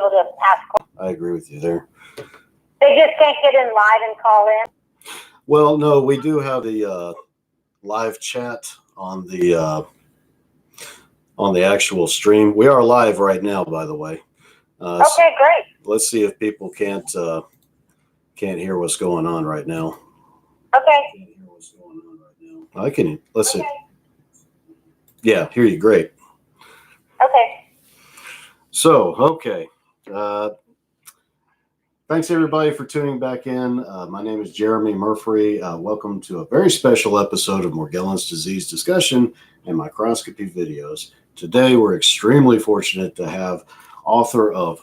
able to ask questions. I agree with you there. They just can't get in live and call in. Well, no, we do have the live chat on the actual stream. We are live right now, by the way. Okay, great. Let's see if people can't hear what's going on right now. Okay. Can't hear what's going on right now. I can. Let's see. Yeah, hear you. Great. Okay. So, okay. Thanks everybody for tuning back in. My name is Jeremy Murphy. Welcome to a very special episode of Morgellons disease discussion and microscopy videos. Today we're extremely fortunate to have author of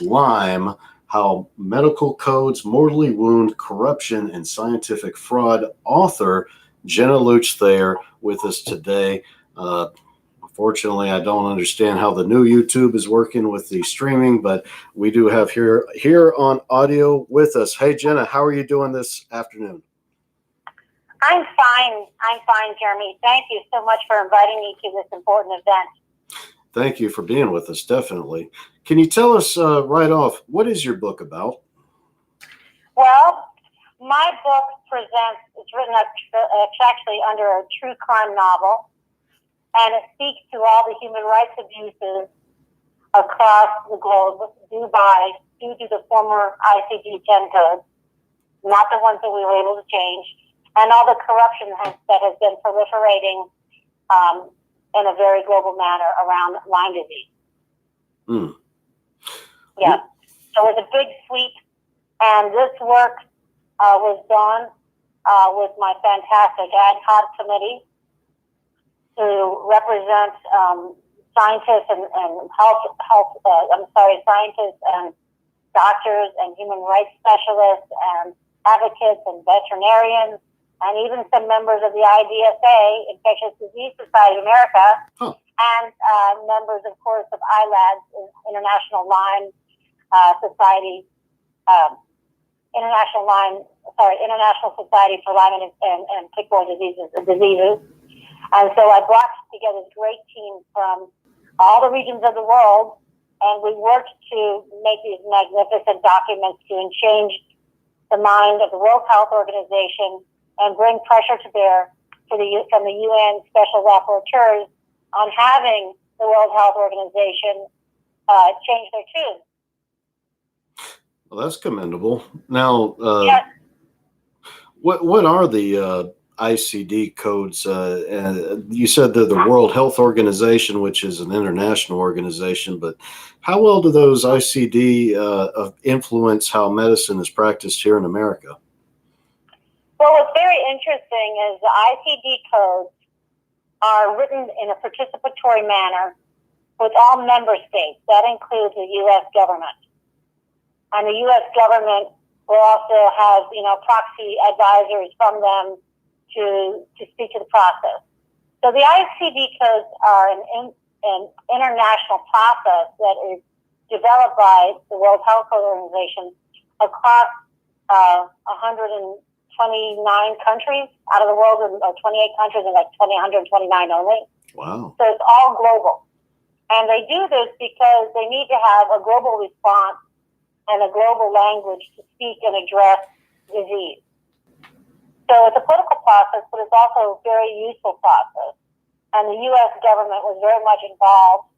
Lyme, How Medical Codes Mortally Wound Corruption and Scientific Fraud, author Jenna Luche-Thayer with us today. Unfortunately, I don't understand how the new YouTube is working with the streaming, but we do have here on audio with us. Hey, Jenna, how are you doing this afternoon? I'm fine, Jeremy. Thank you so much for inviting me to this important event. Thank you for being with us, definitely. Can you tell us right off, what is your book about? Well, my book it's written it's actually under a true crime novel. And it speaks to all the human rights abuses across the globe due to the former ICD-10 codes, not the ones that we were able to change, and all the corruption that has been proliferating in a very global manner around Lyme disease. Mm. Yeah. So it was a big sweep, and this work was done with my fantastic ad hoc committee to represent scientists and scientists and doctors and human rights specialists and advocates and veterinarians and even some members of the IDSA, Infectious Disease Society of America, and members, of course, of ILADS, International Lyme Society, International Society for Lyme and tickborne diseases. And so I brought together a great team from all the regions of the world, and we worked to make these magnificent documents to change the mind of the World Health Organization and bring pressure to bear from the UN special rapporteurs on having the World Health Organization change their tune. Well, that's commendable. Now, yes. What are the ICD codes? You said that the World Health Organization, which is an international organization, but how well do those ICD influence how medicine is practiced here in America? Well, what's very interesting is the ICD codes are written in a participatory manner with all member states. That includes the U.S. government. And the U.S. government will also have, proxy advisors from them to speak to the process. So the ICD codes are an international process that is developed by the World Health Organization across 129 countries out of the world, or 28 countries, and like 129 only. Wow. So it's all global. And they do this because they need to have a global response and a global language to speak and address disease. So it's a political process, but it's also a very useful process. And the U.S. government was very much involved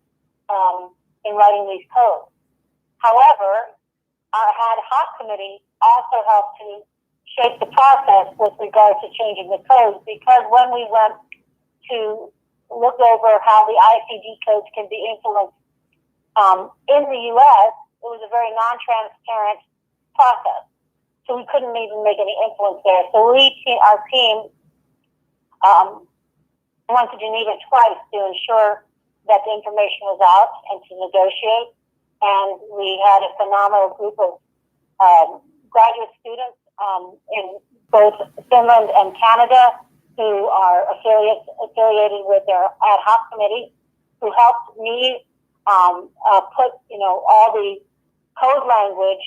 in writing these codes. However, our ad hoc committee also helped to shape the process with regard to changing the codes, because when we went to look over how the ICD codes can be influenced in the U.S., it was a very non-transparent process. So we couldn't even make any influence there. So our team went to Geneva twice to ensure that the information was out and to negotiate. And we had a phenomenal group of graduate students in both Finland and Canada who are affiliated with their ad hoc committee, who helped me put all the code language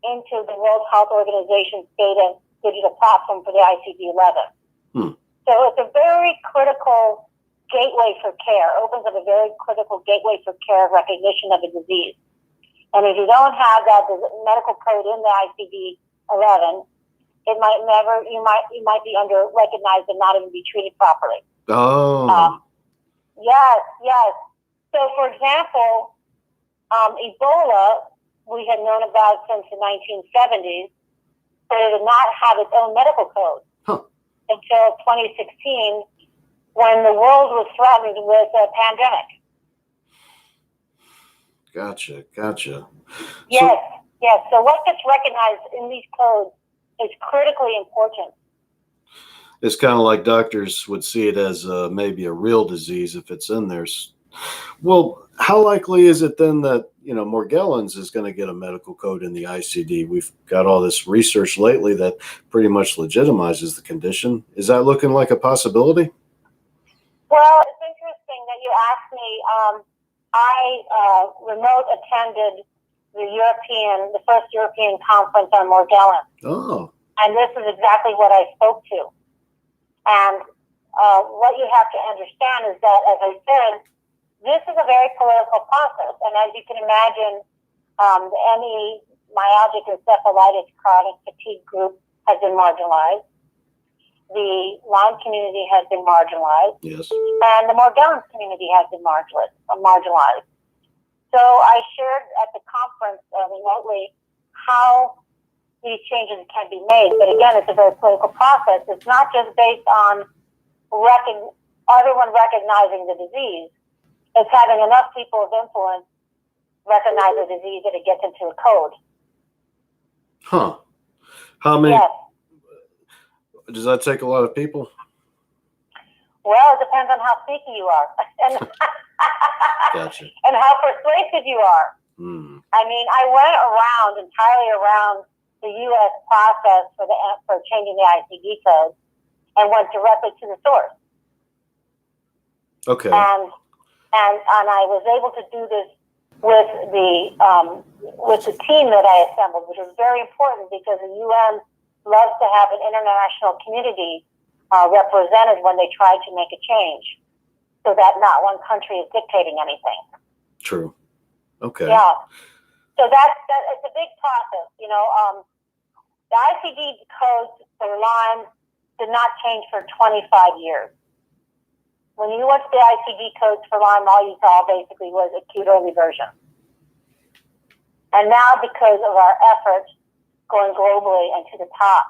into the World Health Organization's data digital platform for the ICD-11. So it's a very critical gateway for care, opens up a very critical gateway for care recognition of a disease. And if you don't have that medical code in the ICD-11, it might never. You might be under recognized and not even be treated properly. Oh. Yes, yes. So, for example, Ebola we had known about since the 1970s, but it did not have its own medical code until 2016, when the world was threatened with a pandemic. Gotcha. Yes, yes. So what gets recognized in these codes is critically important. It's kind of like doctors would see it as maybe a real disease if it's in there. Well, how likely is it then that, Morgellons is going to get a medical code in the ICD? We've got all this research lately that pretty much legitimizes the condition. Is that looking like a possibility? Well, it's interesting that you asked me. I remote attended the first European conference on Morgellons. Oh. And this is exactly what I spoke to. And what you have to understand is that, as I said, this is a very political process. And as you can imagine, any myalgic encephalitis chronic fatigue group has been marginalized. The Lyme community has been marginalized. Yes. And the Morgellons community has been marginalized. So I shared at the conference remotely how these changes can be made. But again, it's a very political process. It's not just based on everyone recognizing the disease. It's having enough people of influence recognize the disease that it gets into a code. Huh. How many? Yes. Does that take a lot of people? Well, it depends on how sneaky you are. Gotcha. And how persuasive you are. I mean, I went entirely around the U.S. process for changing the ICD code and went directly to the source. Okay. And I was able to do this with the team that I assembled, which was very important because the UN loves to have an international community represented when they try to make a change, so that not one country is dictating anything. True. Okay. Yeah. So it's a big process. The ICD codes for Lyme did not change for 25 years. When you went to the ICD codes for Lyme, all you saw basically was acute early version. And now, because of our efforts going globally and to the top,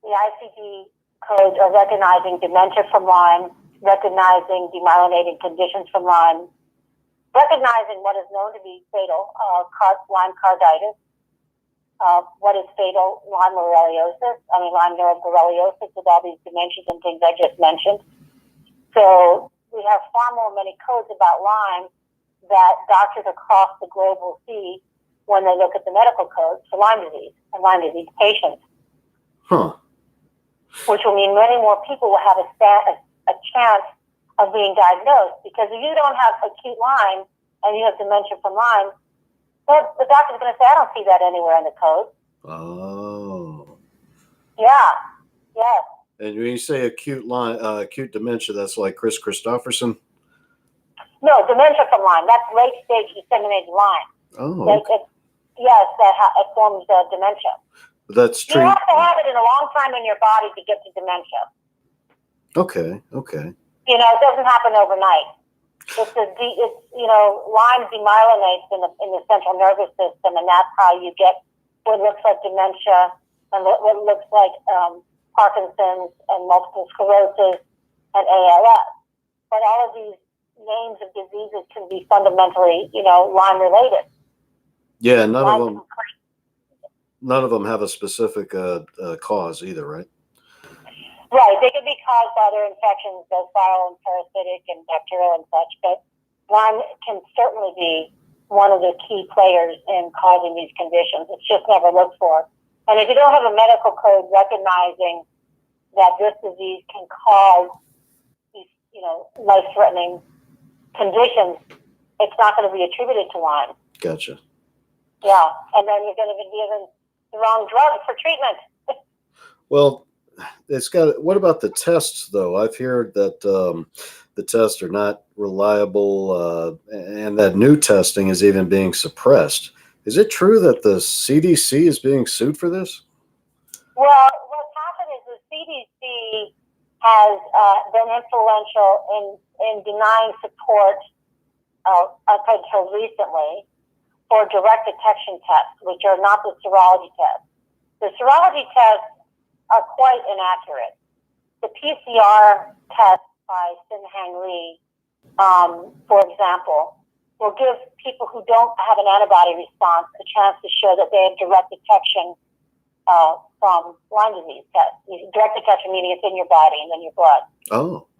the ICD codes are recognizing dementia from Lyme, recognizing demyelinating conditions from Lyme, recognizing what is known to be fatal, Lyme carditis, what is fatal, Lyme borreliosis, Lyme borreliosis with all these dementias and things I just mentioned. So we have far many codes about Lyme that doctors across the globe will see when they look at the medical codes for Lyme disease and Lyme disease patients. Huh. Which will mean many more people will have a chance of being diagnosed, because if you don't have acute Lyme and you have dementia from Lyme, well, the doctor's going to say, I don't see that anywhere in the code. Oh. Yeah. Yes. And when you say acute dementia, that's like Chris Christopherson? No, dementia from Lyme. That's late-stage disseminated Lyme. Oh. Okay. It forms dementia. That's true. You have to have it in a long time in your body to get to dementia. Okay. It doesn't happen overnight. Lyme demyelinates in the central nervous system, and that's how you get what looks like dementia and what looks like Parkinson's and multiple sclerosis and ALS. But all of these names of diseases can be fundamentally, Lyme related. Yeah, none of them have a specific cause either, right? Right. They can be caused by other infections, both viral and parasitic and bacterial and such, but Lyme can certainly be one of the key players in causing these conditions. It's just never looked for. And if you don't have a medical code recognizing that this disease can cause these, life-threatening conditions, it's not going to be attributed to Lyme. Gotcha. Yeah. And then you're going to be given the wrong drug for treatment. Well, what about the tests though? I've heard that the tests are not reliable, and that new testing is even being suppressed. Is it true that the CDC is being sued for this? Well, what's happened is the CDC has been influential in denying support up until recently for direct detection tests, which are not the serology tests. The serology tests are quite inaccurate. The PCR test by Sinhang Li, for example, will give people who don't have an antibody response a chance to show that they have direct detection from Lyme disease tests. Direct detection meaning it's in your body and in your blood. Oh.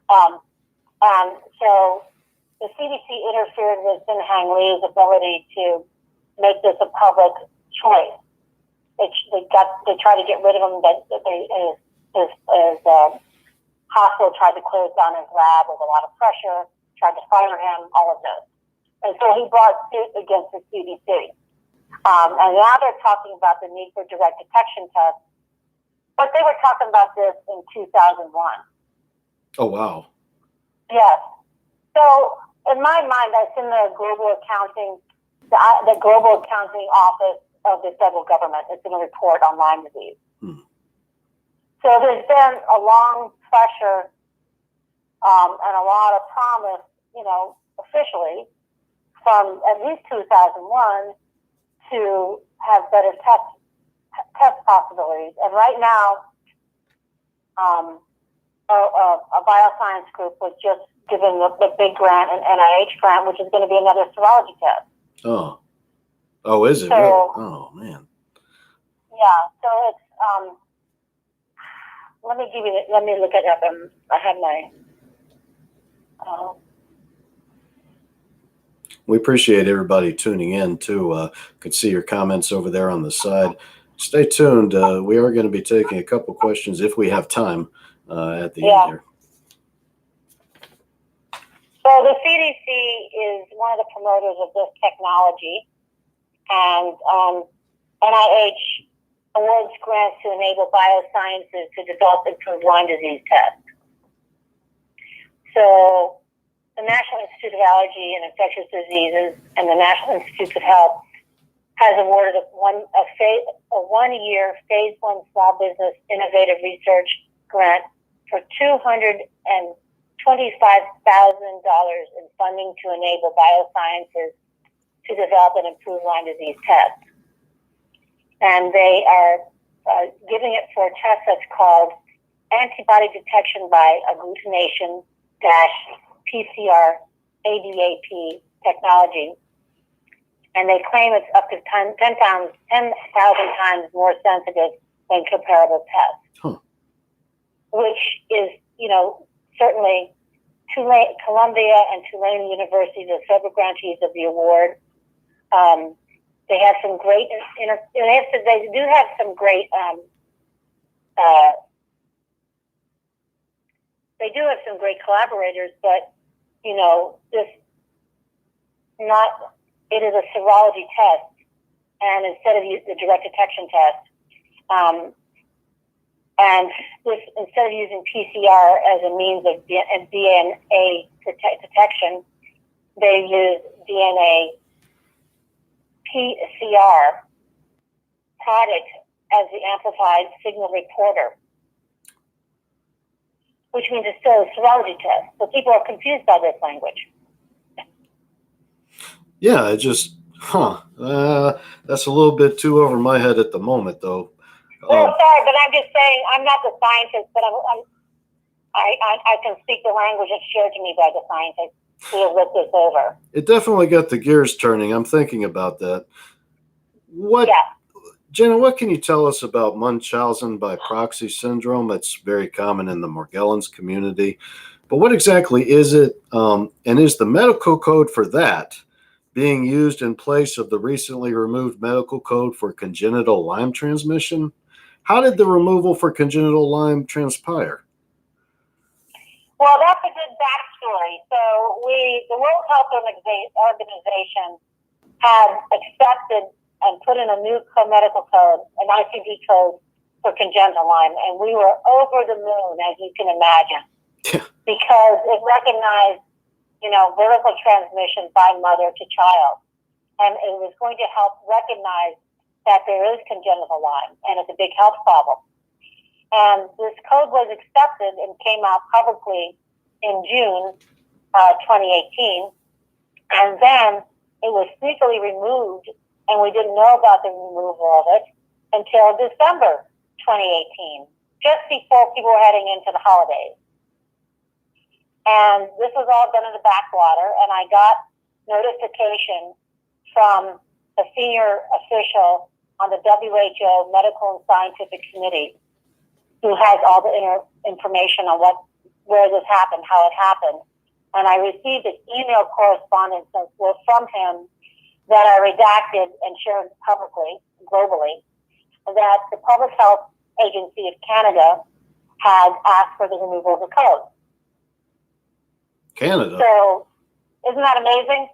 And so the CDC interfered with Sinhang Li's ability to make this a public choice. They tried to get rid of him, but his hospital tried to close down his lab with a lot of pressure, tried to fire him, all of this. And so he brought suit against the CDC. And now they're talking about the need for direct detection tests, but they were talking about this in 2001. Oh, wow. Yes. So in my mind, that's in the global accounting, the global accounting office of the federal government. It's in a report on Lyme disease. So there's been a long pressure and a lot of promise, officially from at least 2001 to have better test possibilities. And right now, a bioscience group was just given the big grant, an NIH grant, which is going to be another serology test. Oh. Oh, is it? So, really? Oh, man. Yeah. So it's, let me look it up. I have my, We appreciate everybody tuning in too. Could see your comments over there on the side. Stay tuned. We are going to be taking a couple questions if we have time at the end here. So the CDC is one of the promoters of this technology, and NIH awards grants to enable biosciences to develop improved Lyme disease tests. So the National Institute of Allergy and Infectious Diseases and the National Institutes of Health has awarded a one-year phase 1 small business innovative research grant for $225,000 in funding to enable biosciences to develop and improve Lyme disease tests. And they are giving it for a test that's called antibody detection by agglutination-PCR ADAP technology. And they claim it's up to 10,000 times more sensitive than comparable tests, which is, certainly Columbia and Tulane University, the sub-grantees of the award. They have some great, they do have some great, they do have some great collaborators, but, it is a serology test, and instead of the direct detection test, and instead of using PCR as a means of DNA detection, they use DNA PCR product as the amplified signal reporter, which means it's still a serology test. So people are confused by this language. Yeah, it just, that's a little bit too over my head at the moment, though. Well, sorry, but I'm just saying, I'm not the scientist, but I can speak the language that's shared to me by the scientists who have looked this over. It definitely got the gears turning. I'm thinking about that. Jenna, what can you tell us about Munchausen by proxy syndrome? That's very common in the Morgellons community. But what exactly is it? And is the medical code for that being used in place of the recently removed medical code for congenital Lyme transmission? How did the removal for congenital Lyme transpire? Well, that's a good backstory. So the World Health Organization had accepted and put in a new medical code, an ICD code for congenital Lyme, and we were over the moon, as you can imagine. because it recognized, vertical transmission by mother to child. And it was going to help recognize that there is congenital Lyme, and it's a big health problem. And this code was accepted and came out publicly in June 2018. And then it was sneakily removed, and we didn't know about the removal of it until December 2018, just before people were heading into the holidays. And this was all done in the backwater, and I got notification from a senior official on the WHO Medical and Scientific Committee who has all the information on where this happened, how it happened. And I received an email correspondence from him that I redacted and shared publicly, globally, that the Public Health Agency of Canada had asked for the removal of the code. Canada? So, isn't that amazing?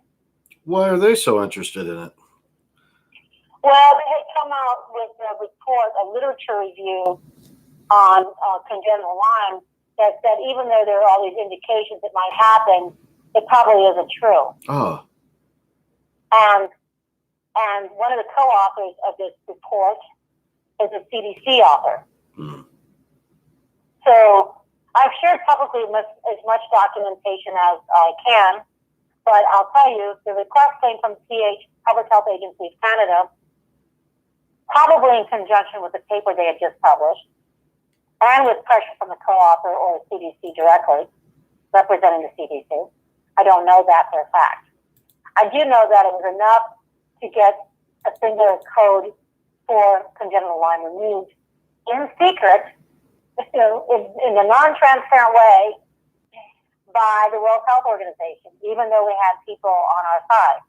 Why are they so interested in it? Well, they had come out with a report, a literature review on congenital Lyme that said even though there are all these indications it might happen, it probably isn't true. Oh. And one of the co-authors of this report is a CDC author. Hmm. So I've shared publicly as much documentation as I can, but I'll tell you, the request came from Public Health Agency of Canada, probably in conjunction with the paper they had just published, and with pressure from the co-author or the CDC directly, representing the CDC. I don't know that for a fact. I do know that it was enough to get a singular code for congenital Lyme removed in secret, in a non-transparent way, by the World Health Organization, even though we had people on our side.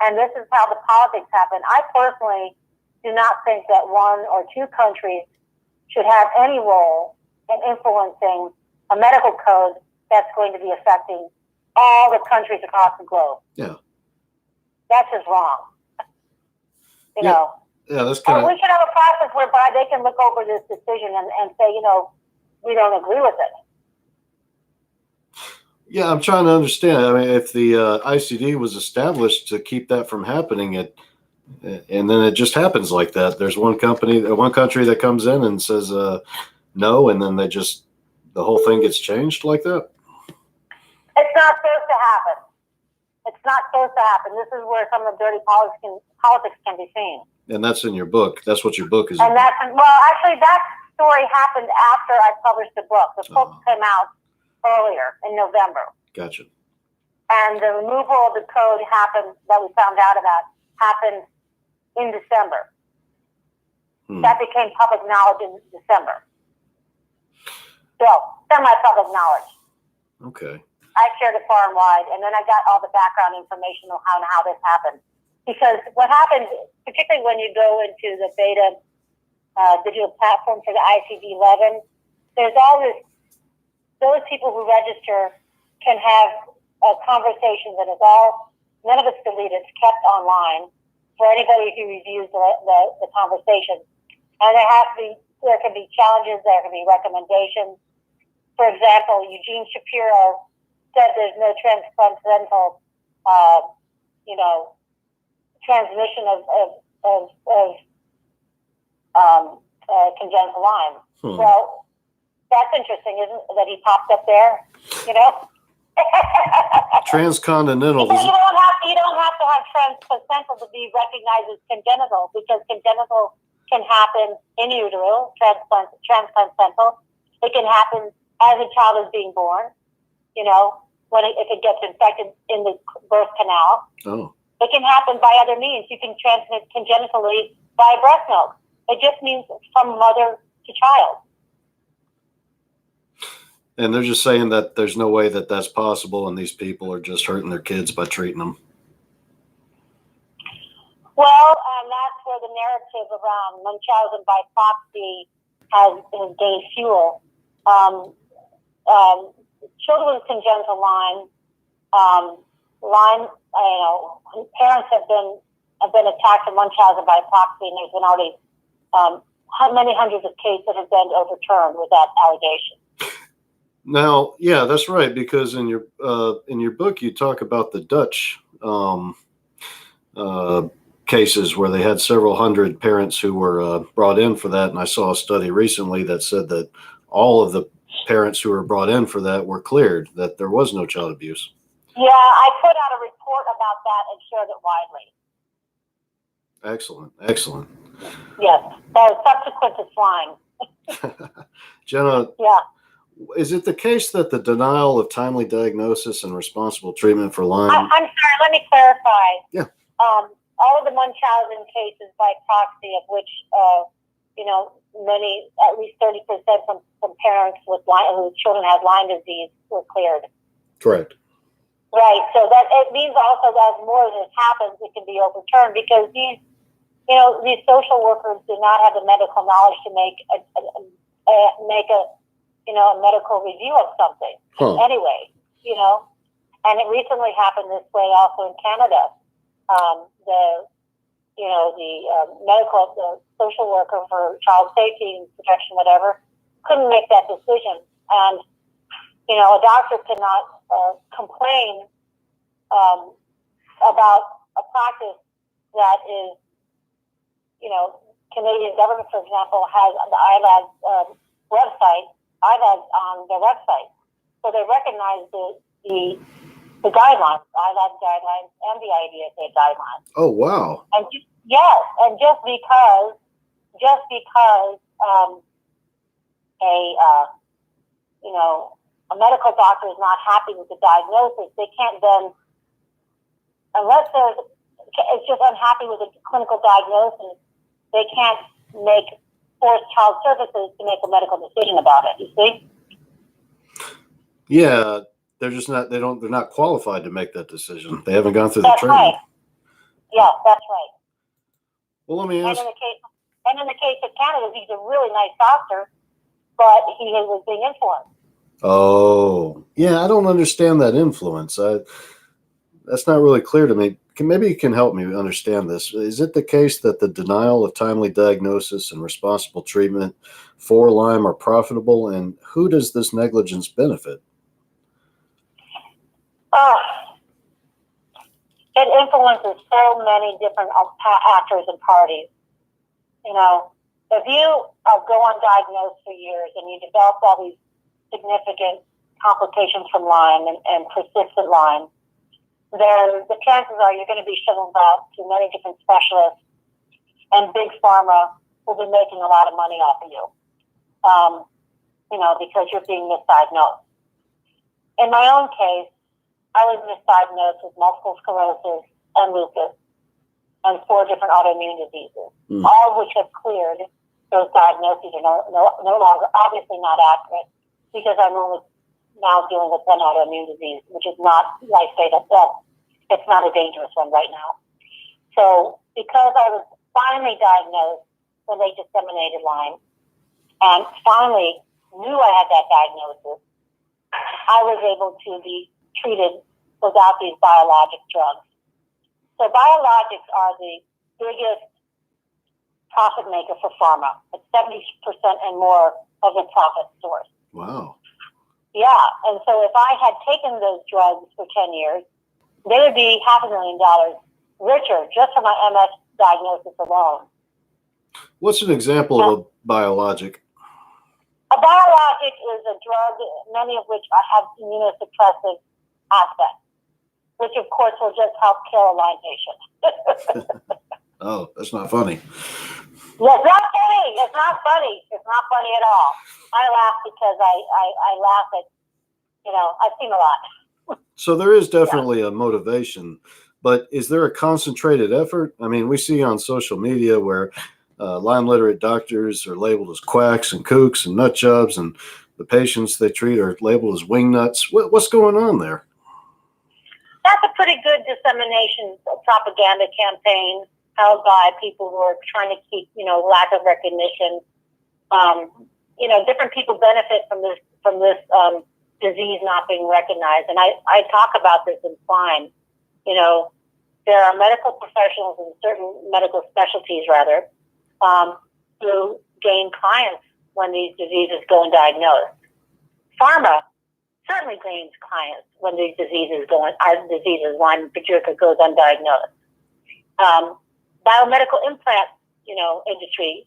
And this is how the politics happen. I personally do not think that one or two countries should have any role in influencing a medical code that's going to be affecting all the countries across the globe. Yeah. That's just wrong. You know. Yeah, that's kind of... we should have a process whereby they can look over this decision and say, we don't agree with it. Yeah, I'm trying to understand. I mean, if the ICD was established to keep that from happening, and then it just happens like that. There's one country that comes in and says no, and then the whole thing gets changed like that. It's not supposed to happen. It's not supposed to happen. This is where some of the dirty politics can be seen. And that's in your book. That's what your book is. And actually, that story happened after I published the book. The book came out earlier in November. Gotcha. And the removal of the code that we found out about happened in December. That became public knowledge in December. So, semi-public knowledge. Okay. I shared it far and wide, and then I got all the background information on how this happened. Because what happens, particularly when you go into the beta digital platform for the ICD-11, there's all this. Those people who register can have a conversation that is none of it's deleted, it's kept online for anybody who reviews the conversation. And there can be challenges, there can be recommendations. For example, Eugene Shapiro said there's no transcontinental, transmission of congenital Lyme. Well, that's interesting, isn't it, that he popped up there? Transcontinental. You don't have to have transplacental to be recognized as congenital, because congenital can happen in utero, transplacental. It can happen as a child is being born. If it gets infected in the birth canal. Oh. It can happen by other means. You can transmit congenitally by breast milk. It just means from mother to child. And they're just saying that there's no way that that's possible, and these people are just hurting their kids by treating them. Well, that's where the narrative around Munchausen by proxy has gained fuel. Children with congenital Lyme, parents have been attacked with Munchausen by proxy, and there's been already many hundreds of cases that have been overturned with that allegation. Now, yeah, that's right. Because in your book, you talk about the Dutch uh, cases where they had several hundred parents who were brought in for that, and I saw a study recently that said that all of the parents who were brought in for that were cleared, that there was no child abuse. Yeah, I put out a report about that and shared it widely. Excellent, excellent. Yes, that was subsequent to Lyme. Jenna, Yeah. is it the case that the denial of timely diagnosis and responsible treatment for Lyme? I'm sorry, let me clarify. Yeah. All of the Munchausen cases by proxy, of which, many, at least 30% from parents with Lyme, whose children have Lyme disease, were cleared. Correct. Right. So that it means also that more of this happens, it can be overturned because these social workers do not have the medical knowledge to make a medical review of something. Huh. Anyway, and it recently happened this way also in Canada. The social worker for child safety and protection, whatever, couldn't make that decision. And, a doctor cannot complain about a practice that is, Canadian government, for example, has the ILAD ILADs on their website. So they recognize the guidelines, ILAD guidelines, and the IDSA guidelines. Oh, wow. And just because a medical doctor is not happy with the diagnosis, they can't then, unless it's just unhappy with the clinical diagnosis, they can't force child services to make a medical decision about it. You see? Yeah, they're just not. They're not qualified to make that decision. They haven't gone through the training. Right. Yeah, that's right. Well, let me ask. And in the case of Canada, he's a really nice doctor, but he was being influenced. Oh, yeah. I don't understand that influence. That's not really clear to me. Maybe you can help me understand this. Is it the case that the denial of timely diagnosis and responsible treatment for Lyme are profitable, and who does this negligence benefit? It influences so many different actors and parties. If you go undiagnosed for years and you develop all these significant complications from Lyme and persistent Lyme, then the chances are you're going to be shuttled out to many different specialists, and big pharma will be making a lot of money off of you, because you're being misdiagnosed. In my own case, I was misdiagnosed with multiple sclerosis and lupus and 4 different autoimmune diseases, all of which have cleared. Those diagnoses are no longer, obviously not accurate, because I'm only now dealing with one autoimmune disease, which is not life-fatal. Well, it's not a dangerous one right now. So because I was finally diagnosed when they disseminated Lyme, and finally knew I had that diagnosis, I was able to be treated without these biologic drugs. So biologics are the biggest profit maker for pharma. It's 70% and more of the profit source. Wow. Yeah, and so if I had taken those drugs for 10 years, they would be $500,000 richer just for my MS diagnosis alone. What's an example of a biologic? A biologic is a drug, many of which have immunosuppressive aspects, which of course will just help kill a Lyme patient. Oh, that's not funny. Yeah, it's not funny. It's not funny. It's not funny at all. I laugh because I laugh at, I've seen a lot. So there is definitely a motivation, but is there a concentrated effort? I mean, we see on social media where Lyme literate doctors are labeled as quacks and kooks and nut jobs, and the patients they treat are labeled as wingnuts. What's going on there? That's a pretty good dissemination propaganda campaign held by people who are trying to keep, lack of recognition. Different people benefit from this disease not being recognized. And I talk about this in Lyme. There are medical professionals in certain medical specialties, rather, who gain clients when these diseases go undiagnosed. Pharma certainly gains clients when these diseases Lyme and Progeria goes undiagnosed. Biomedical implant, industry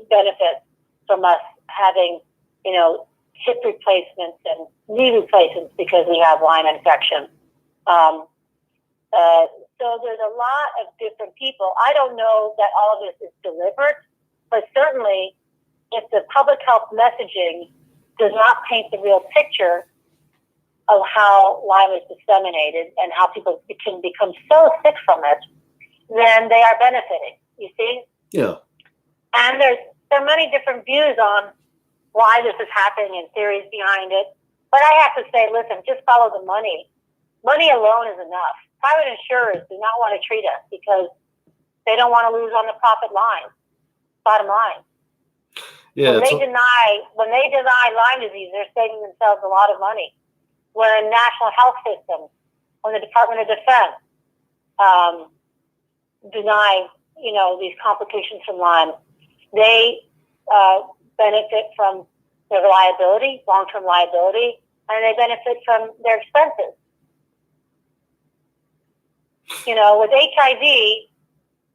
benefits from us having, hip replacements and knee replacements because we have Lyme infection. So there's a lot of different people. I don't know that all of this is deliberate, but certainly if the public health messaging does not paint the real picture of how Lyme is disseminated and how people can become so sick from it, then they are benefiting, you see? Yeah. And there are many different views on why this is happening and theories behind it. But I have to say, listen, just follow the money. Money alone is enough. Private insurers do not want to treat us because they don't want to lose on the profit line, bottom line. Yeah. When they deny Lyme disease, they're saving themselves a lot of money. When national health systems, when the Department of Defense deny, these complications from Lyme, they benefit from their liability, long-term liability, and they benefit from their expenses. With HIV,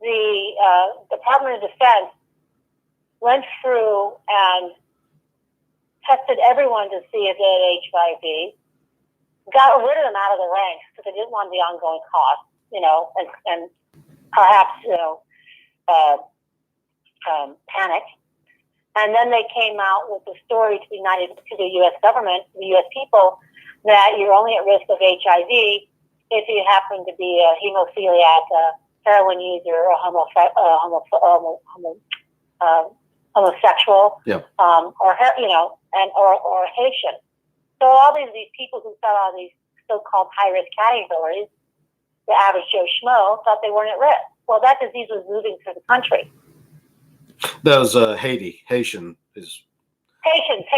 the Department of Defense went through and tested everyone to see if they had HIV, got rid of them out of the ranks because they didn't want the ongoing cost, and perhaps, panic. And then they came out with the story to the U.S. government, to the U.S. people, that you're only at risk of HIV if you happen to be a hemophiliac, a heroin user, a homosexual, yeah. or Haitian. So all these people who fell out of these so-called high-risk categories, the average Joe Schmo, thought they weren't at risk. Well, that disease was moving through the country. That was Haitian is. Patients.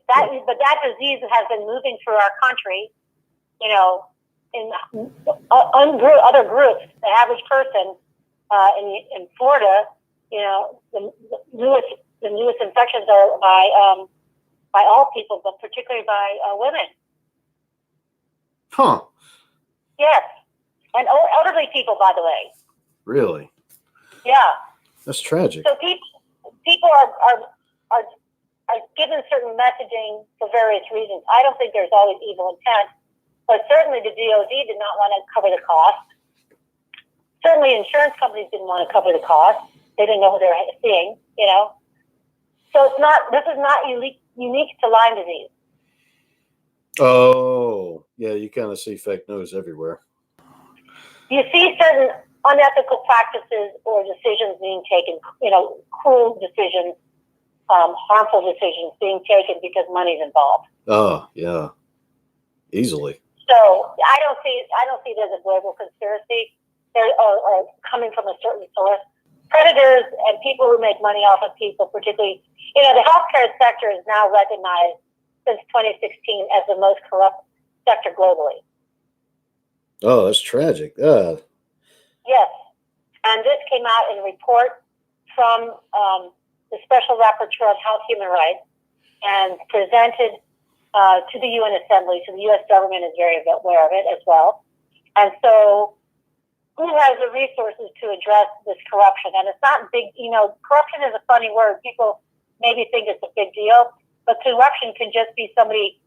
But that disease has been moving through our country, in other groups. The average person in Florida, the newest infections are by all people, but particularly by women. Huh. Yes, and elderly people, by the way. Really? Yeah. That's tragic. So people are given certain messaging for various reasons. I don't think there's always evil intent, but certainly the DOD did not want to cover the cost. Certainly insurance companies didn't want to cover the cost. They didn't know who they were seeing, So this is not unique to Lyme disease. Oh, yeah, you kind of see fake news everywhere. You see certain unethical practices or decisions being taken, cruel decisions, harmful decisions being taken because money's involved. Oh, yeah, easily. So I don't see it as a global conspiracy or coming from a certain source. Predators and people who make money off of people, particularly, the healthcare sector is now recognized since 2016 as the most corrupt sector globally. Oh, that's tragic. Yes. And this came out in a report from the Special Rapporteur on Health Human Rights and presented to the UN Assembly. So the U.S. government is very aware of it as well. And so who has the resources to address this corruption? And it's not big, corruption is a funny word. People maybe think it's a big deal, but corruption can just be somebody,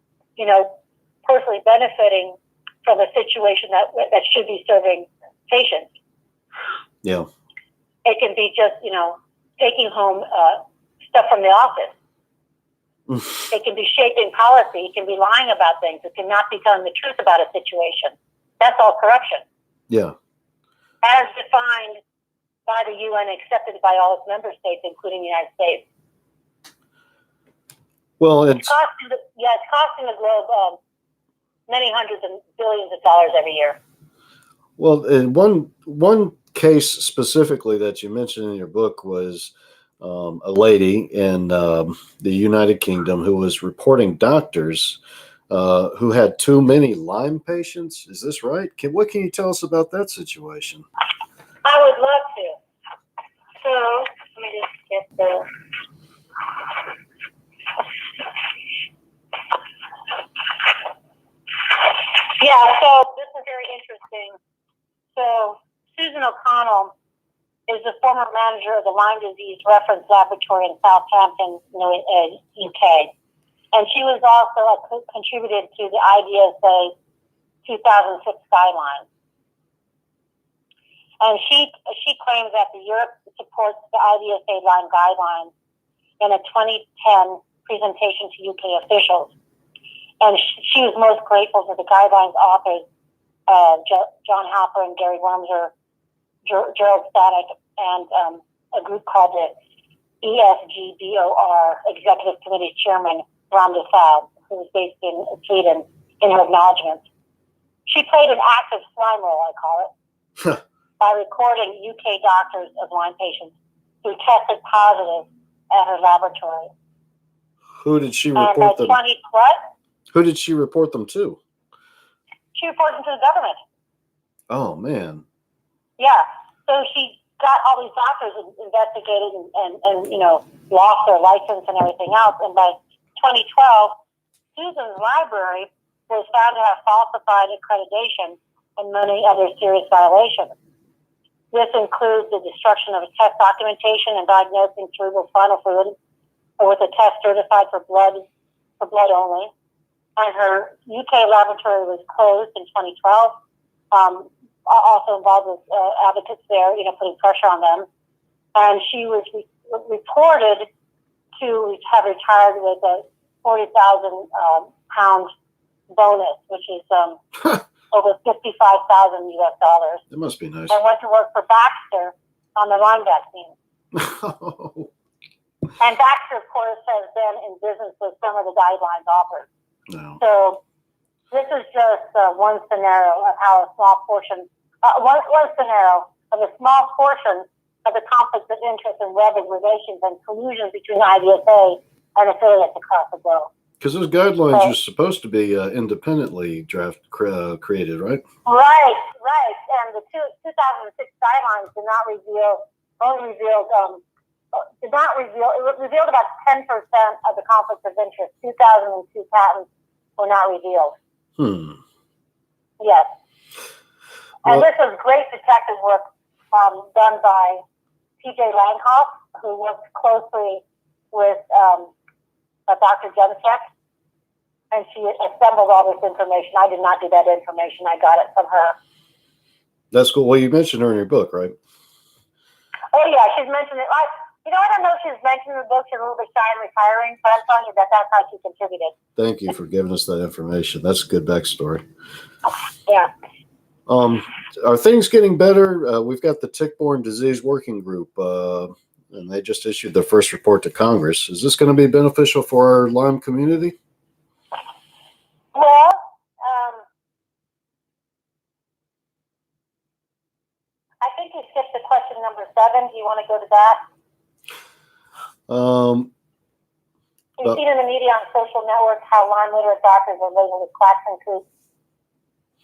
personally benefiting from a situation that should be serving patients. Yeah. It can be just, taking home stuff from the office. It can be shaping policy. It can be lying about things. It cannot be telling the truth about a situation. That's all corruption. Yeah. As defined by the UN, accepted by all its member states, including the United States. Well, it's costing the globe many hundreds of billions of dollars every year. Well, one case specifically that you mentioned in your book was a lady in the United Kingdom who was reporting doctors who had too many Lyme patients. Is this right? What can you tell us about that situation? I would love to. So let me just get the. a former manager of the Lyme disease reference laboratory in Southampton, UK. And she was also contributed to the IDSA 2006 guidelines. And she claims that Europe supports the IDSA Lyme guidelines in a 2010 presentation to UK officials. And she was most grateful to the guidelines authors, John Halper and Gary Wormser, Gerald Stanek, and a group called the ESGBOR Executive Committee Chairman, Ram Desal, who was based in Sweden, in her acknowledgments. She played an active slime role, I call it, by recording UK doctors of Lyme patients who tested positive at her laboratory. Who did she report them? Who did she report them to? She reported them to the government. Oh, man. Yeah. So she got all these doctors investigated and lost their license and everything else. And by 2012, Susan's library was found to have falsified accreditation and many other serious violations. This includes the destruction of a test documentation and diagnosing cerebral spinal fluid with a test certified for blood only. And her UK laboratory was closed in 2012. Also involved with advocates there, putting pressure on them. And she was reported to have retired with a 40,000 pound bonus, which is over $55,000 US dollars. That must be nice. And went to work for Baxter on the Lyme vaccine. And Baxter, of course, has been in business with some of the guidelines offered. No. So this is just one scenario of how a small portion, one scenario of a small portion of the conflicts of interest and web of relations and collusion between IDSA and affiliates across the globe. Because those guidelines are supposed to be independently created, right? Right. And the 2006 guidelines did not reveal, it revealed about 10% of the conflicts of interest. 2002 patents were not revealed. Yes. And this was great detective work done by P.J. Langhoff, who worked closely with Dr. Jemsek, and she assembled all this information. I did not do that information. I got it from her. That's cool. Well, you mentioned her in your book, right? Oh, yeah, she's mentioned it. I don't know if she's mentioned the book. She's a little bit shy and retiring, but I'm telling you that's how she contributed. Thank you for giving us that information. That's a good backstory. Yeah. Are things getting better? We've got the tick-borne disease working group, and they just issued their first report to Congress. Is this going to be beneficial for our Lyme community? Well, I think you skipped the question number 7. Do you want to go to that? You've seen in the media on social networks how Lyme literate doctors are labeled as quacks and kooks.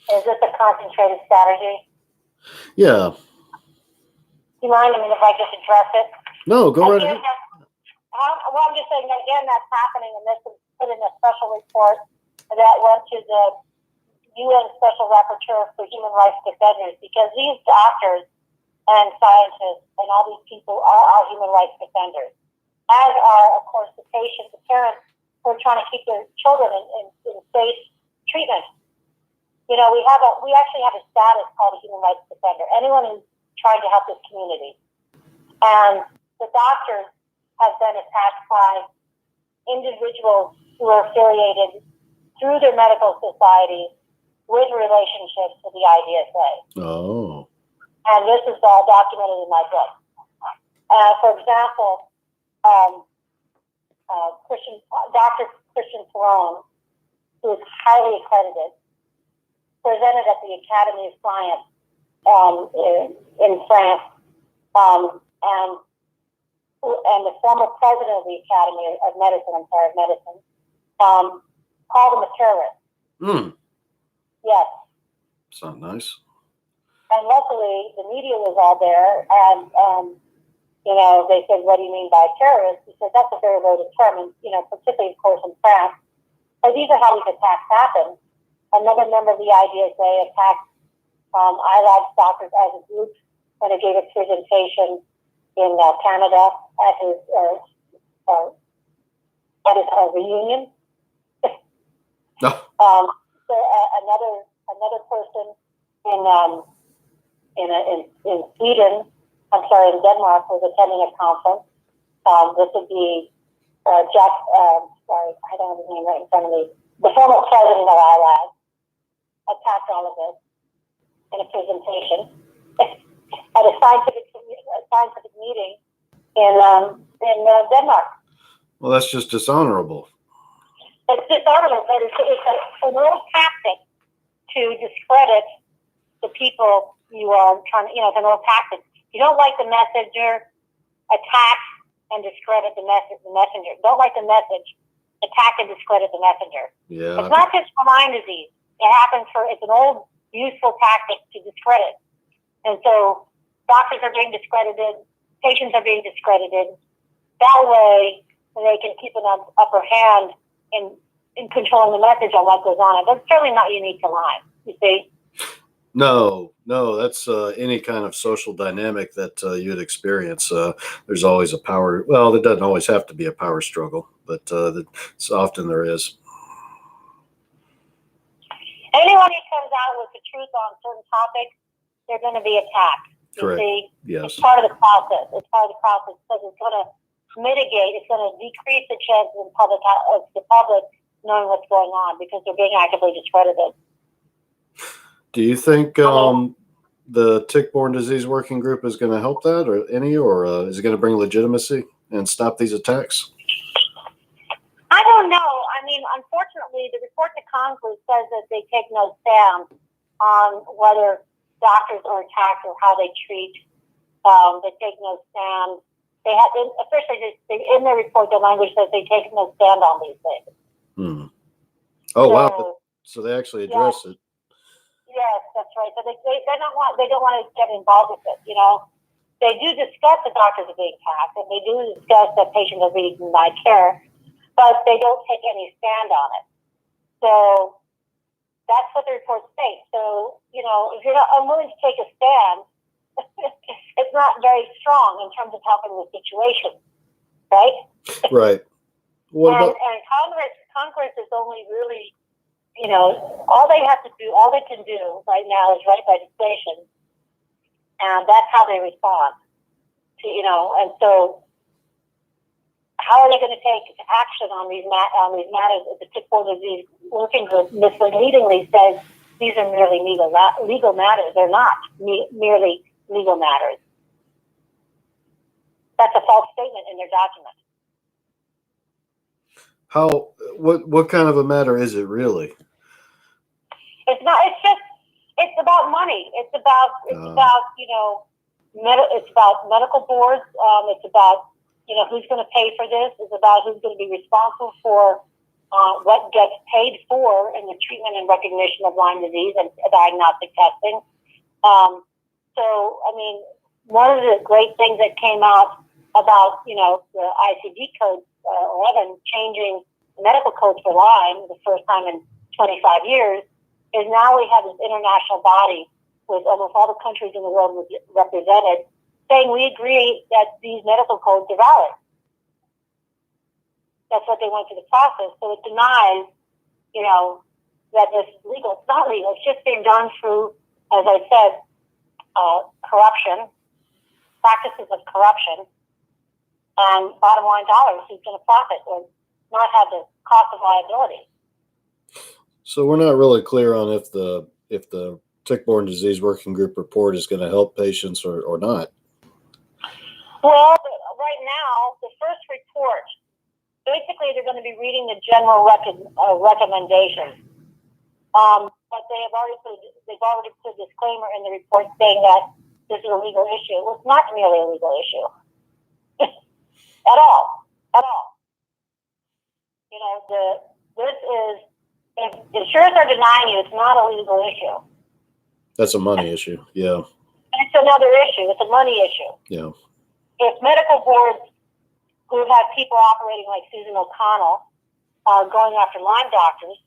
Is this a concentrated strategy? Yeah. Do you mind? If I just address it? No, go right ahead. Well, I'm just saying, again, that's happening, and this was put in a special report that went to the UN Special Rapporteur for Human Rights Defenders, because these doctors and scientists and all these people are human rights defenders, as are, of course, the patients, the parents who are trying to keep their children in safe treatment. We actually have a status called a human rights defender. Anyone who's trying to help this community. And the doctors have been attacked by individuals who are affiliated through their medical society with relationships with the IDSA. Oh. And this is all documented in my book. For example, Dr. Christian Perron, who is highly accredited, presented at the Academy of Science in France, and the former president of the Academy of Medicine, called him a terrorist. Yes. It's not nice. And luckily, the media was all there, and they said, "What do you mean by terrorist?" He said, "That's a very loaded term, and particularly, of course, in France. But these are how these attacks happen." Another member of the IDSA attacked ILABS doctors as a group when it gave a presentation Canada at his reunion. No. So another person in Sweden, in Denmark, was attending a conference. This would be Jack. I don't have his name right in front of me. The former president of our lab attacked all of this in a presentation at a scientific meeting in Denmark. Well, that's just dishonorable. It's dishonorable, but it's an old tactic to discredit the people you are trying to, it's an old tactic. You don't like the messenger, attack and discredit the messenger. Don't like the message, attack and discredit the messenger. Yeah. It's not just for Lyme disease. It's an old, useful tactic to discredit. And so doctors are being discredited, patients are being discredited. That way, they can keep an upper hand in controlling the message on what goes on. And that's certainly not unique to Lyme, you see? No, that's any kind of social dynamic that you'd experience. There's always a power. Well, there doesn't always have to be a power struggle, but so often there is. Anyone who comes out with the truth on certain topics, they're going to be attacked. Correct. See? Yes. It's part of the process. It's part of the process because it's going to mitigate. It's going to decrease the chances of the public knowing what's going on because they're being actively discredited. Do you think the tick-borne disease working group is going to help that, or is it going to bring legitimacy and stop these attacks? I don't know. I mean, unfortunately, the report to Congress says that they take no stand on whether doctors are attacked or how they treat. They take no stand. They have, officially, in their report, the language says they take no stand on these things. Oh, wow. So they actually address it. Yes, that's right. So they don't want to get involved with it. They do discuss the doctors are being attacked, and they do discuss that patients are being denied care, but they don't take any stand on it. So that's what the report states. So if you're not unwilling to take a stand, it's not very strong in terms of helping the situation, right? Right. And Congress is only really. All they can do right now is write legislation, and that's how they respond to, and so how are they going to take action on these matters if the tick-borne disease working group misleadingly says these are merely legal matters? They're not merely legal matters. That's a false statement in their document. What kind of a matter is it really? It's not. It's about money. It's about medical boards. It's about who's going to pay for this. It's about who's going to be responsible for what gets paid for in the treatment and recognition of Lyme disease and diagnostic testing. So I mean, one of the great things that came out about the ICD Codes 11 changing the medical codes for Lyme the first time in 25 years. Is now we have this international body with almost all the countries in the world represented saying we agree that these medical codes are valid. That's what they went through the process. So it denies, that this is legal. It's not legal. It's just being done through, as I said, corruption, practices of corruption, and bottom line dollars who's going to profit or not have the cost of liability. So we're not really clear on if the tick-borne disease working group report is going to help patients or not. Well, right now, the first report, basically they're going to be reading the general recommendations. But they've already put a disclaimer in the report saying that this is a legal issue. Well, it's not merely a legal issue. At all. If insurers are denying you, it's not a legal issue. That's a money issue, yeah. It's another issue. It's a money issue. Yeah. If medical boards who have people operating like Susan O'Connell are going after Lyme doctors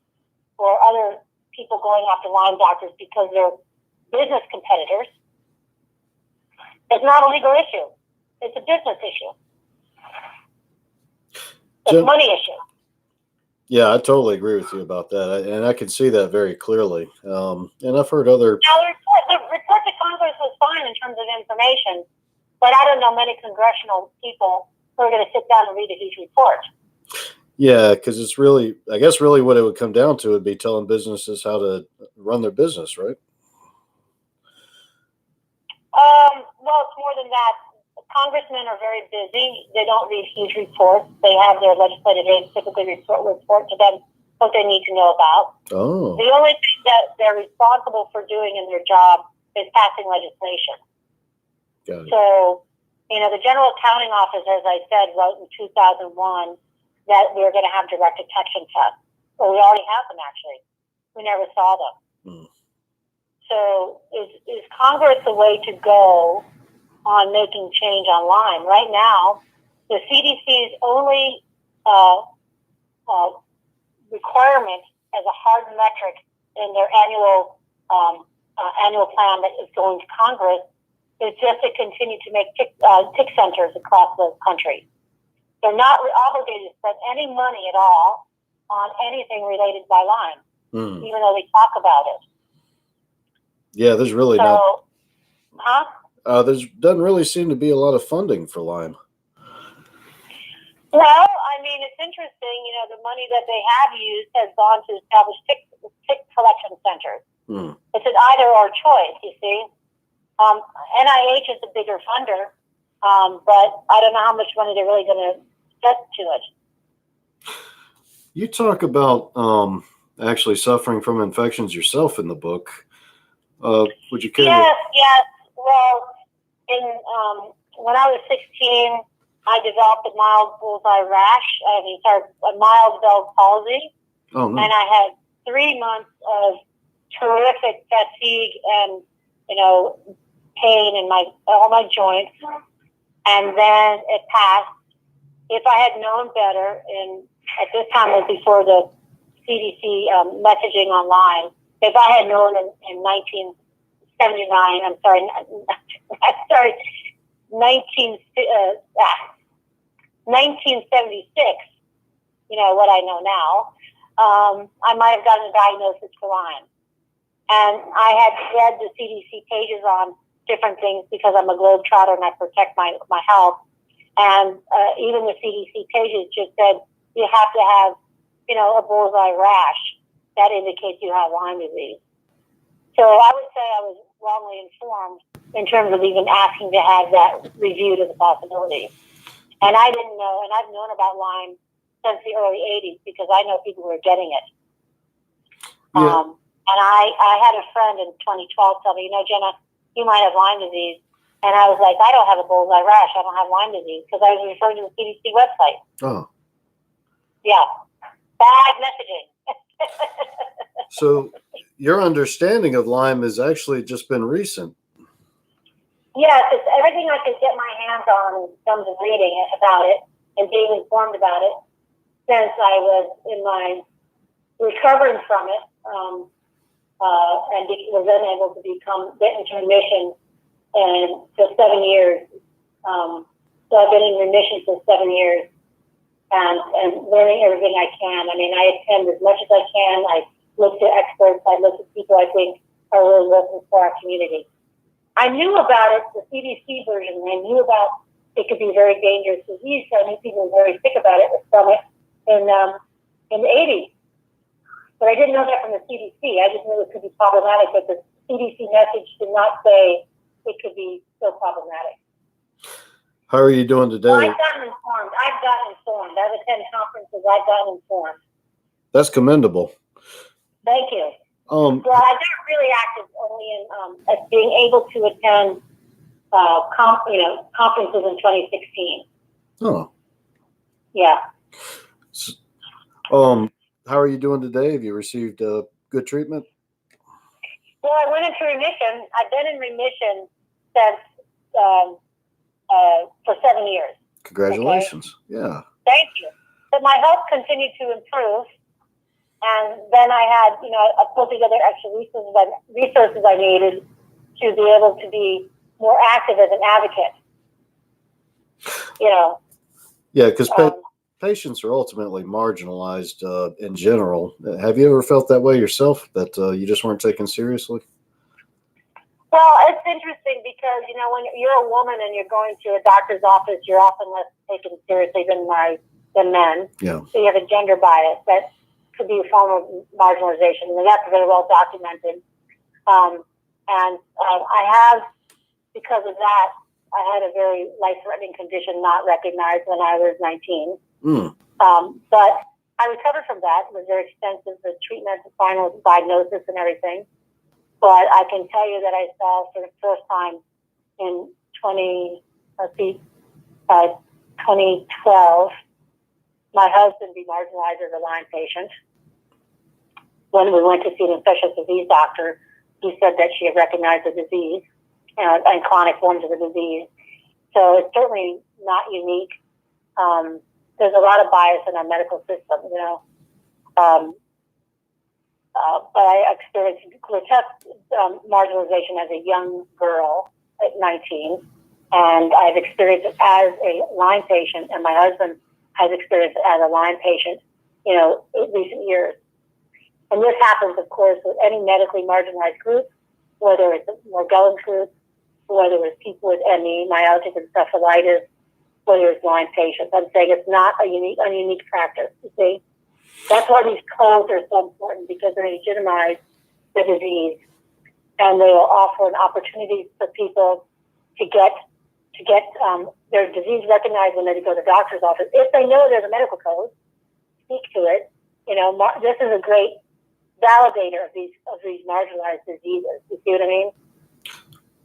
or other people going after Lyme doctors because they're business competitors, it's not a legal issue. It's a business issue. It's a money issue. Yeah, I totally agree with you about that, and I can see that very clearly. And I've heard other. Now, the report to Congress was fine in terms of information, but I don't know many congressional people who are going to sit down and read a huge report. Yeah, because it's really, I guess, really what it would come down to would be telling businesses how to run their business, right? Well, it's more than that. Congressmen are very busy. They don't read huge reports. They have their legislative aides typically report to them what they need to know about. Oh. The only thing that they're responsible for doing in their job is passing legislation. Got it. So, the General Accounting Office, as I said, wrote in 2001 that we were going to have direct detection tests. Well, we already have them, actually. We never saw them. So is Congress the way to go on making change on Lyme? Right now, the CDC's only requirement as a hard metric in their annual plan that is going to Congress is just to continue to make tick centers across the country. They're not obligated to spend any money at all on anything related by Lyme, even though they talk about it. Yeah, there's really not. There doesn't really seem to be a lot of funding for Lyme. Well, it's interesting. The money that they have used has gone to establish tick collection centers. It's an either-or choice, you see. NIH is a bigger funder, but I don't know how much money they're really going to get to it. You talk about actually suffering from infections yourself in the book. Would you care? Yes. Well, when I was 16, I developed a mild bullseye rash. A mild Bell's palsy. Oh, no. And I had 3 months of terrific fatigue and pain in all my joints. And then it passed. If I had known better, and at this time it was before the CDC messaging online. If I had known in 1979, 1976, what I know now, I might have gotten a diagnosis for Lyme. And I had read the CDC pages on different things because I'm a globetrotter and I protect my health. And even the CDC pages just said you have to have, a bullseye rash. That indicates you have Lyme disease. So I would say I was wrongly informed in terms of even asking to have that reviewed as a possibility. And I didn't know, and I've known about Lyme since the early 80s because I know people who are getting it. Yeah. And I had a friend in 2012 tell me, Jenna, you might have Lyme disease. And I was like, I don't have a bullseye rash. I don't have Lyme disease because I was referring to the CDC website. Oh. Yeah. Bad messaging. So your understanding of Lyme has actually just been recent. Yes, it's everything I could get my hands on in terms of reading about it and being informed about it since I was in my recovering from it and was then able to get into remission for 7 years. So I've been in remission for 7 years and learning everything I can. I attend as much as I can. I look to experts. I look at people I think are really looking for our community. I knew about it, the CDC version. I knew about it could be a very dangerous disease. So I knew people were very sick about it from it in the 80s. But I didn't know that from the CDC. I just knew it could be problematic, but the CDC message did not say it could be so problematic. How are you doing today? Well, I've gotten informed. I've attended conferences. I've gotten informed. That's commendable. Thank you. Well, I got really active only in being able to attend conferences in 2016. Oh. Yeah. How are you doing today? Have you received good treatment? Well, I went into remission. I've been in remission since for 7 years. Congratulations. Okay? Yeah. Thank you. But my health continued to improve. And then I had, I put together extra resources I needed to be able to be more active as an advocate. you know. Yeah, because patients are ultimately marginalized in general. Have you ever felt that way yourself, that you just weren't taken seriously? Well, it's interesting because, you know, when you're a woman and you're going to a doctor's office, you're often less taken seriously than men. Yeah. So you have a gender bias that could be a form of marginalization, and that's very well documented. I have, because of that, I had a very life-threatening condition not recognized when I was 19. But I recovered from that. It was very extensive, the treatment, the final diagnosis and everything. But I can tell you that I saw for the first time in 2012, my husband be marginalized as a Lyme patient. When we went to see an infectious disease doctor, he said that she had recognized the disease and chronic forms of the disease. So it's certainly not unique. There's a lot of bias in our medical system, you know. But I experienced grotesque marginalization as a young girl at 19, and I've experienced it as a Lyme patient, and my husband has experienced it as a Lyme patient, you know, in recent years. And this happens, of course, with any medically marginalized group, whether it's a Morgellons group, whether it's people with ME, myalgic encephalitis, whether it's Lyme patients. I'm saying it's not a unique practice, you see. That's why these codes are so important, because they legitimize the disease, and they will offer an opportunity for people to get their disease recognized when they go to the doctor's office. If they know there's a medical code, speak to it. You know, this is a great validator of these marginalized diseases. You see what I mean?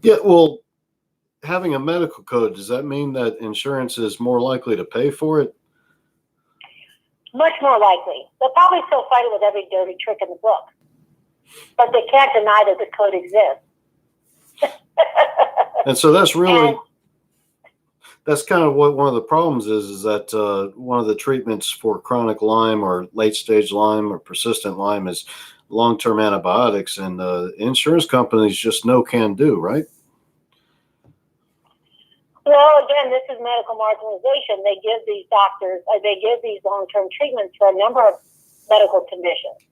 Yeah. Well, having a medical code, does that mean that insurance is more likely to pay for it? Much more likely. They'll probably still fight it with every dirty trick in the book, but they can't deny that the code exists. And so that's really, that's kind of what one of the problems is that one of the treatments for chronic Lyme or late stage Lyme or persistent Lyme is long-term antibiotics, and insurance companies just no can do, right? Well, again, this is medical marginalization. They give these doctors, they give these long-term treatments for a number of medical conditions.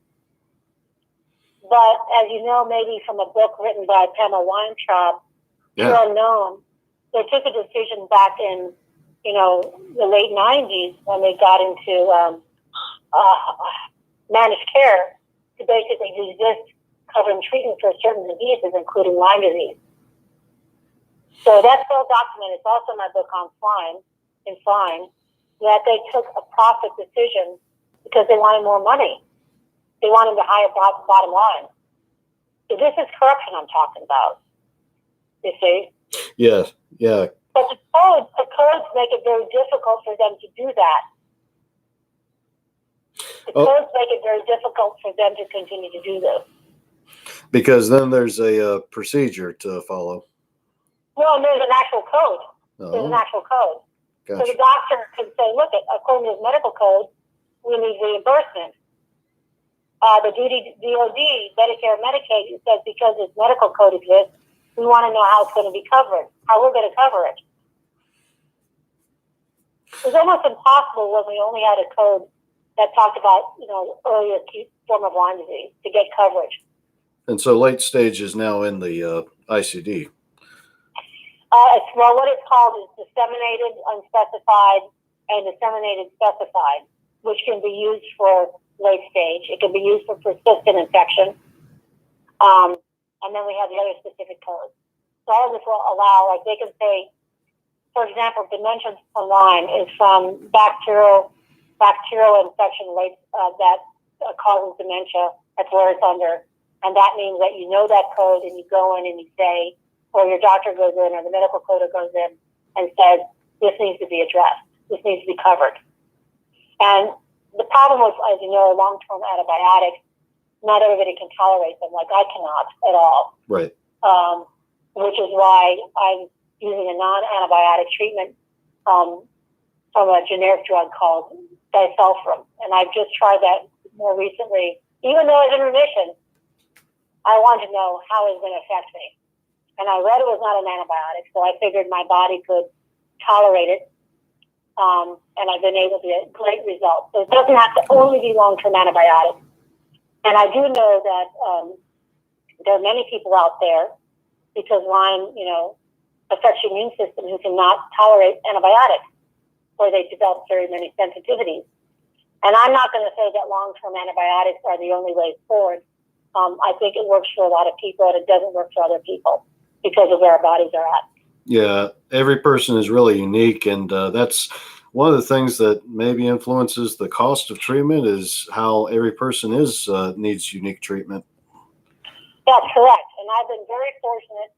But as you know, maybe from a book written by Pamela Weintraub, Pure Unknown, they took a decision back in, you know, the late 90s when they got into managed care to basically resist covering treatment for certain diseases, including Lyme disease. So that's well documented. It's also in my book on Lyme, that they took a profit decision because they wanted more money. They wanted the higher bottom line. So this is corruption I'm talking about, you see? Yes, yeah. But the codes make it very difficult for them to do that. The codes make it very difficult for them to continue to do this. Because then there's a procedure to follow. No, there's an actual code. There's an actual code. Gotcha. So the doctor can say, look, according to his medical code, we need reimbursement. The DOD, Medicare, Medicaid, says because this medical code exists, we want to know how it's going to be covered, how we're going to cover it. It was almost impossible when we only had a code that talked about, you know, early acute form of Lyme disease to get coverage. And so late stage is now in the ICD. Well, what it's called is disseminated unspecified and disseminated specified, which can be used for late stage. It can be used for persistent infection. And then we have the other specific codes. So all of this will allow, like they can say, for example, dementia from Lyme is from bacterial infection that causes dementia. That's where it's under. And that means that you know that code and you go in and you say, or your doctor goes in or the medical coder goes in and says, this needs to be addressed. This needs to be covered. And the problem with, as you know, long-term antibiotics, not everybody can tolerate them, like I cannot at all. Right. Which is why I'm using a non-antibiotic treatment from a generic drug called disulfiram. And I've just tried that more recently. Even though it's in remission, I wanted to know how it's going to affect me. And I read it was not an antibiotic, so I figured my body could tolerate it. and I've been able to get great results. So it doesn't have to only be long-term antibiotics. And I do know that there are many people out there, because Lyme, affects your immune system, who cannot tolerate antibiotics, or they develop very many sensitivities. And I'm not going to say that long-term antibiotics are the only way forward. I think it works for a lot of people, and it doesn't work for other people because of where our bodies are at. Yeah, every person is really unique, and that's one of the things that maybe influences the cost of treatment, is how every person needs unique treatment. That's correct. And I've been very fortunate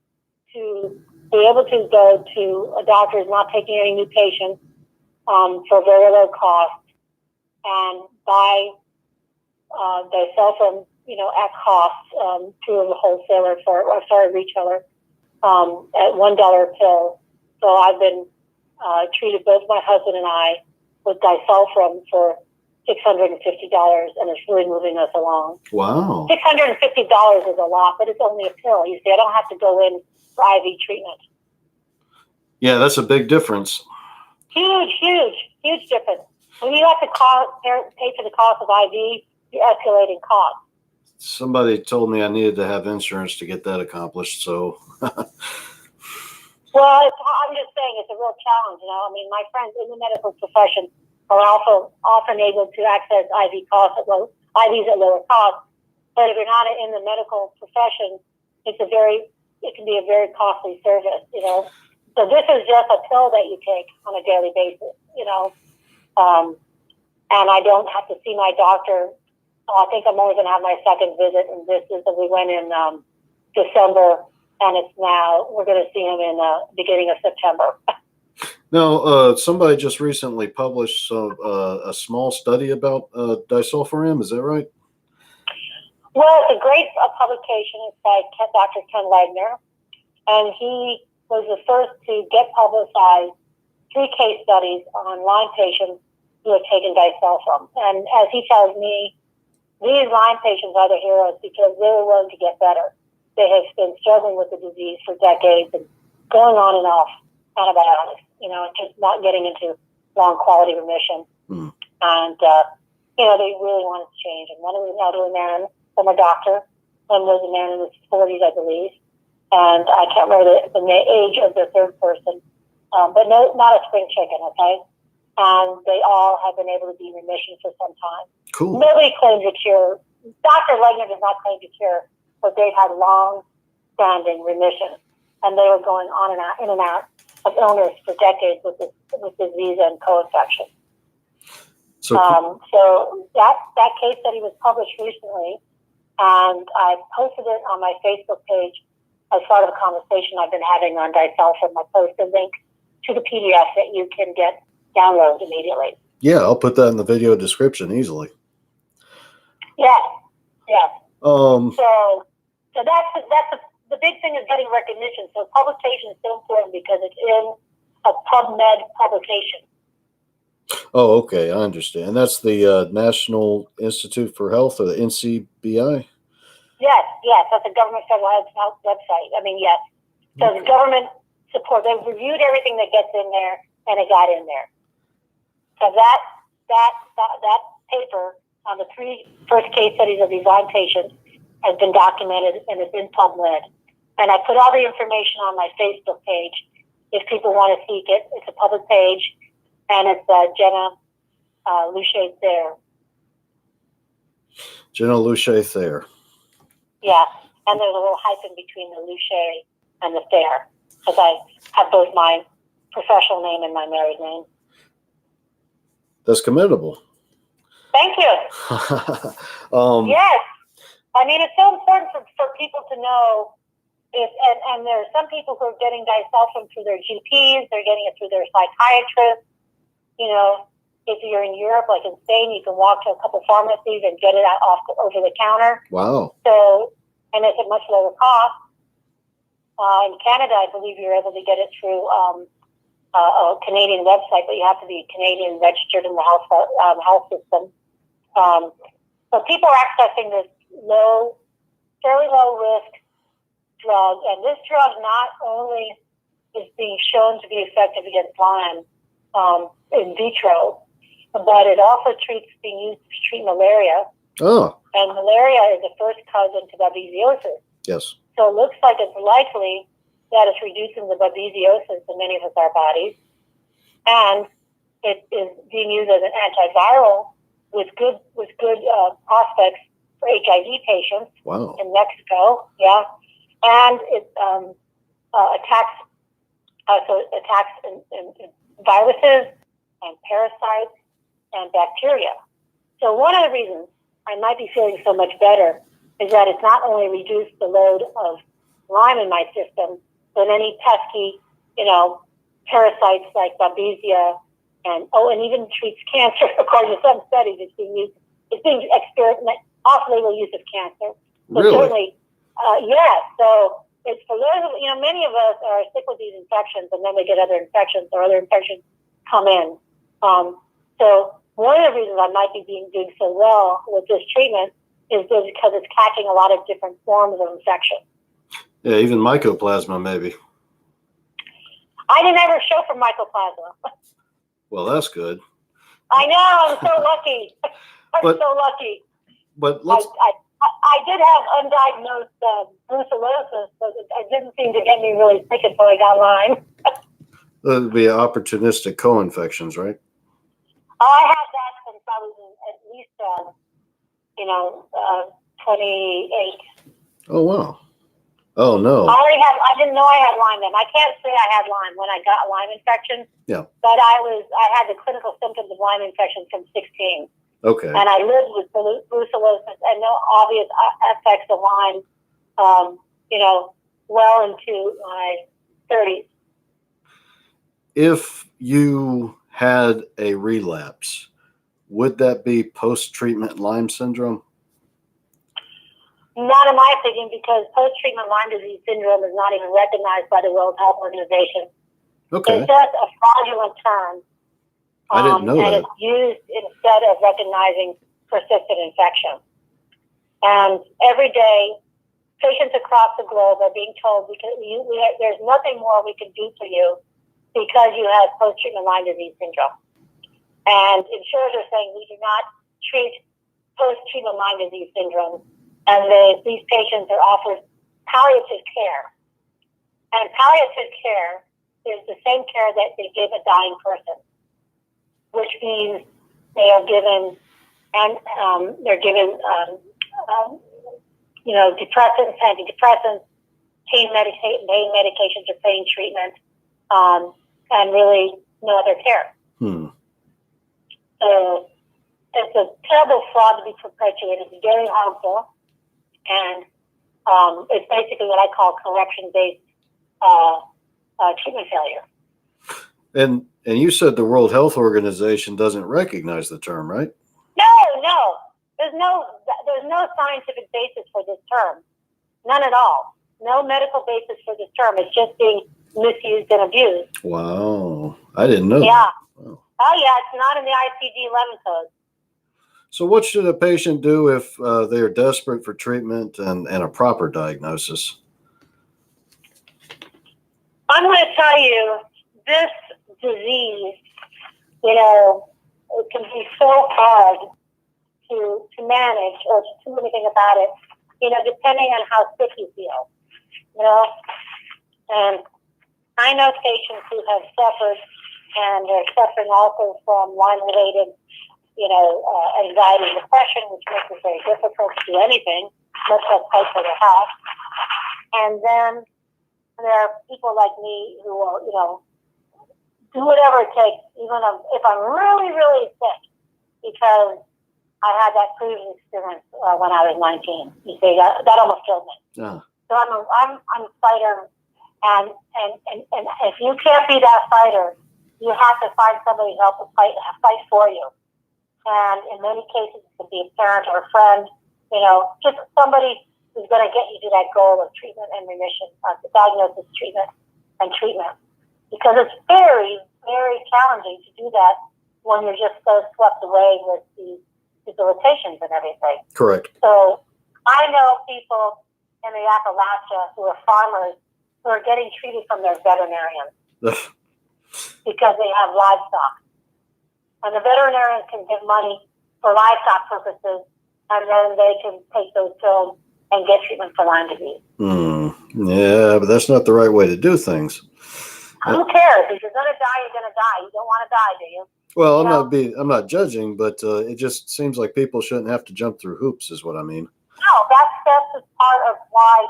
to be able to go to a doctor who's not taking any new patients for very low cost, and buy Disulfiram, at cost through a wholesaler retailer at $1 a pill. So I've been treated, both my husband and I, with Disulfiram for $650, and it's really moving us along. Wow. $650 is a lot, but it's only a pill. You see, I don't have to go in for IV treatment. Yeah, that's a big difference. Huge difference. When you have to pay for the cost of IV, you're escalating costs. Somebody told me I needed to have insurance to get that accomplished, so. Well, I'm just saying it's a real challenge, I mean, my friends in the medical profession are also often able to access IVs at lower cost. But if you're not in the medical profession, it can be a very costly service, So this is just a pill that you take on a daily basis, and I don't have to see my doctor. I think I'm only going to have my second visit, and we went in December, and we're going to see him in beginning of September. Now, somebody just recently published a small study about Disulfiram. Is that right? Well, it's a great publication. It's by Dr. Ken Legner, and he was the first to get publicized 3 case studies on Lyme patients who have taken Disulfiram. And as he tells me, these Lyme patients are the heroes because they were willing to get better. They have been struggling with the disease for decades and going on and off antibiotics, and just not getting into long quality remission. Mm. And, they really wanted to change. And one was an elderly man from a doctor. One was a man in his 40s, I believe. And I can't remember the age of the third person, but no, not a spring chicken, okay? And they all have been able to be in remission for some time. Cool. Nobody claims a cure. Dr. Legner does not claim to cure, but they've had long-standing remission, and they were going on and out, in and out of illness for decades with disease and co-infection. So that case study was published recently, and I posted it on my Facebook page as part of a conversation I've been having on Disulfiram. I posted a link to the PDF that you can get download immediately. Yeah, I'll put that in the video description easily. Yes. So that's the big thing, is getting recognition. So publication is so important because it's in a PubMed publication. Oh, okay, I understand. That's the National Institute for Health, or the NCBI? Yes, that's a government federal health website. I mean, yes. So okay. The government support, they've reviewed everything that gets in there, and it got in there. So that paper on the 3 first case studies of these Lyme patients has been documented, and it's in PubMed. And I put all the information on my Facebook page. If people want to seek it, it's a public page, and it's Jenna Luché-Thayer. Jenna Luché-Thayer. Yeah, and there's a little hyphen between the Luché and the Thayer, because I have both my professional name and my married name. That's commendable. Thank you. Yes. I mean, it's so important for people to know and there are some people who are getting Disulfiram through their GPs, they're getting it through their psychiatrists. If you're in Europe, like in Spain, you can walk to a couple pharmacies and get it over the counter. Wow. So, and it's at much lower cost. In Canada, I believe you're able to get it through a Canadian website, but you have to be Canadian registered in the health system. So people are accessing this fairly low risk drug, and this drug not only is being shown to be effective against Lyme, in vitro, but it also being used to treat malaria. Oh. And malaria is the first cousin to babesiosis. Yes. So it looks like it's likely that it's reducing the babesiosis in many of our bodies. And it is being used as an antiviral with good prospects for HIV patients. Wow. In Mexico. Yeah. And it attacks in viruses and parasites and bacteria. So one of the reasons I might be feeling so much better is that it's not only reduced the load of Lyme in my system, but any pesky, parasites like Babesia and even treats cancer. According to some studies, it's being experimented off-label use of cancer. So really? Certainly, yes. So it's for those, many of us are sick with these infections, and then we get other infections, or other infections come in. So one of the reasons I might be doing so well with this treatment is because it's catching a lot of different forms of infection. Yeah, even mycoplasma, maybe. I didn't ever show for mycoplasma. Well, that's good. I know, I'm so lucky. So lucky. But I did have undiagnosed brucellosis, but it didn't seem to get me really sick until I got Lyme. That would be opportunistic co-infections, right? I had that since I was at least, 28. Oh, wow. Oh, no. I didn't know I had Lyme then. I can't say I had Lyme when I got Lyme infection. Yeah. But I had the clinical symptoms of Lyme infection from 16. Okay. And I lived with brucellosis and no obvious effects of Lyme, well into my 30s. If you had a relapse, would that be post-treatment Lyme syndrome? Not in my opinion, because post-treatment Lyme disease syndrome is not even recognized by the World Health Organization. Okay. It's just a fraudulent term. I didn't know that. And it's used instead of recognizing persistent infection. And every day, patients across the globe are being told, there's nothing more we can do for you because you have post-treatment Lyme disease syndrome. And insurers are saying we do not treat post-treatment Lyme disease syndrome. And these patients are offered palliative care. And palliative care is the same care that they give a dying person, which means they are given depressants, antidepressants, pain medications or pain treatment, and really no other care. So it's a terrible fraud to be perpetuated. It's very harmful, and it's basically what I call correction-based treatment failure. And you said the World Health Organization doesn't recognize the term, right? No. There's no scientific basis for this term. None at all. No medical basis for this term. It's just being misused and abused. Wow. I didn't know that. Wow. Oh, yeah. It's not in the ICD Codes. So what should a patient do if they're desperate for treatment and a proper diagnosis? I'm going to tell you, this disease, it can be so hard to manage or to do anything about it, depending on how sick you feel, And I know patients who have suffered and are suffering also from Lyme-related, anxiety and depression, which makes it very difficult to do anything, much less fight for their health. And then there are people like me who will, do whatever it takes, even if I'm really, really sick, because I had that previous experience when I was 19. You see, that almost killed me. Yeah. So I'm a fighter, and if you can't be that fighter, you have to find somebody to help fight for you. And in many cases, it could be a parent or a friend, just somebody who's going to get you to that goal of treatment and remission, the diagnosis, treatment, and treatment. Because it's very, very challenging to do that when you're just so swept away with the debilitations and everything. Correct. So I know people in the Appalachia who are farmers who are getting treated from their veterinarians. because they have livestock. And the veterinarians can give money for livestock purposes, and then they can take those pills and get treatment for Lyme disease. Yeah, but that's not the right way to do things. Who cares? If you're going to die, you're going to die. You don't want to die, do you? Well, I'm not judging, but it just seems like people shouldn't have to jump through hoops, is what I mean. No, that's just part of why.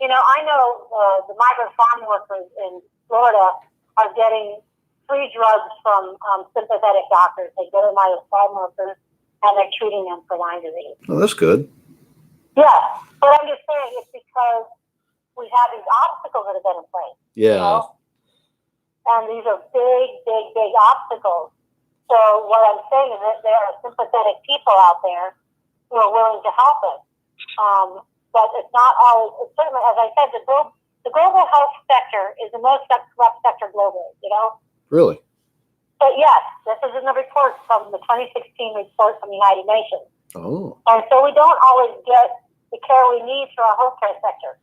I know the migrant farm workers in Florida are getting free drugs from sympathetic doctors. They go to migrant farm workers and they're treating them for Lyme disease. Oh, that's good. Yeah, but I'm just saying it's because we have these obstacles that have been in place. Yeah. And these are big, big, big obstacles. So what I'm saying is that there are sympathetic people out there who are willing to help us. But it's not always, it's certainly, as I said, the global health sector is the most corrupt sector globally, Really? But yes, this is in the report from the 2016 report from the United Nations. Oh. And so we don't always get the care we need through our healthcare sector,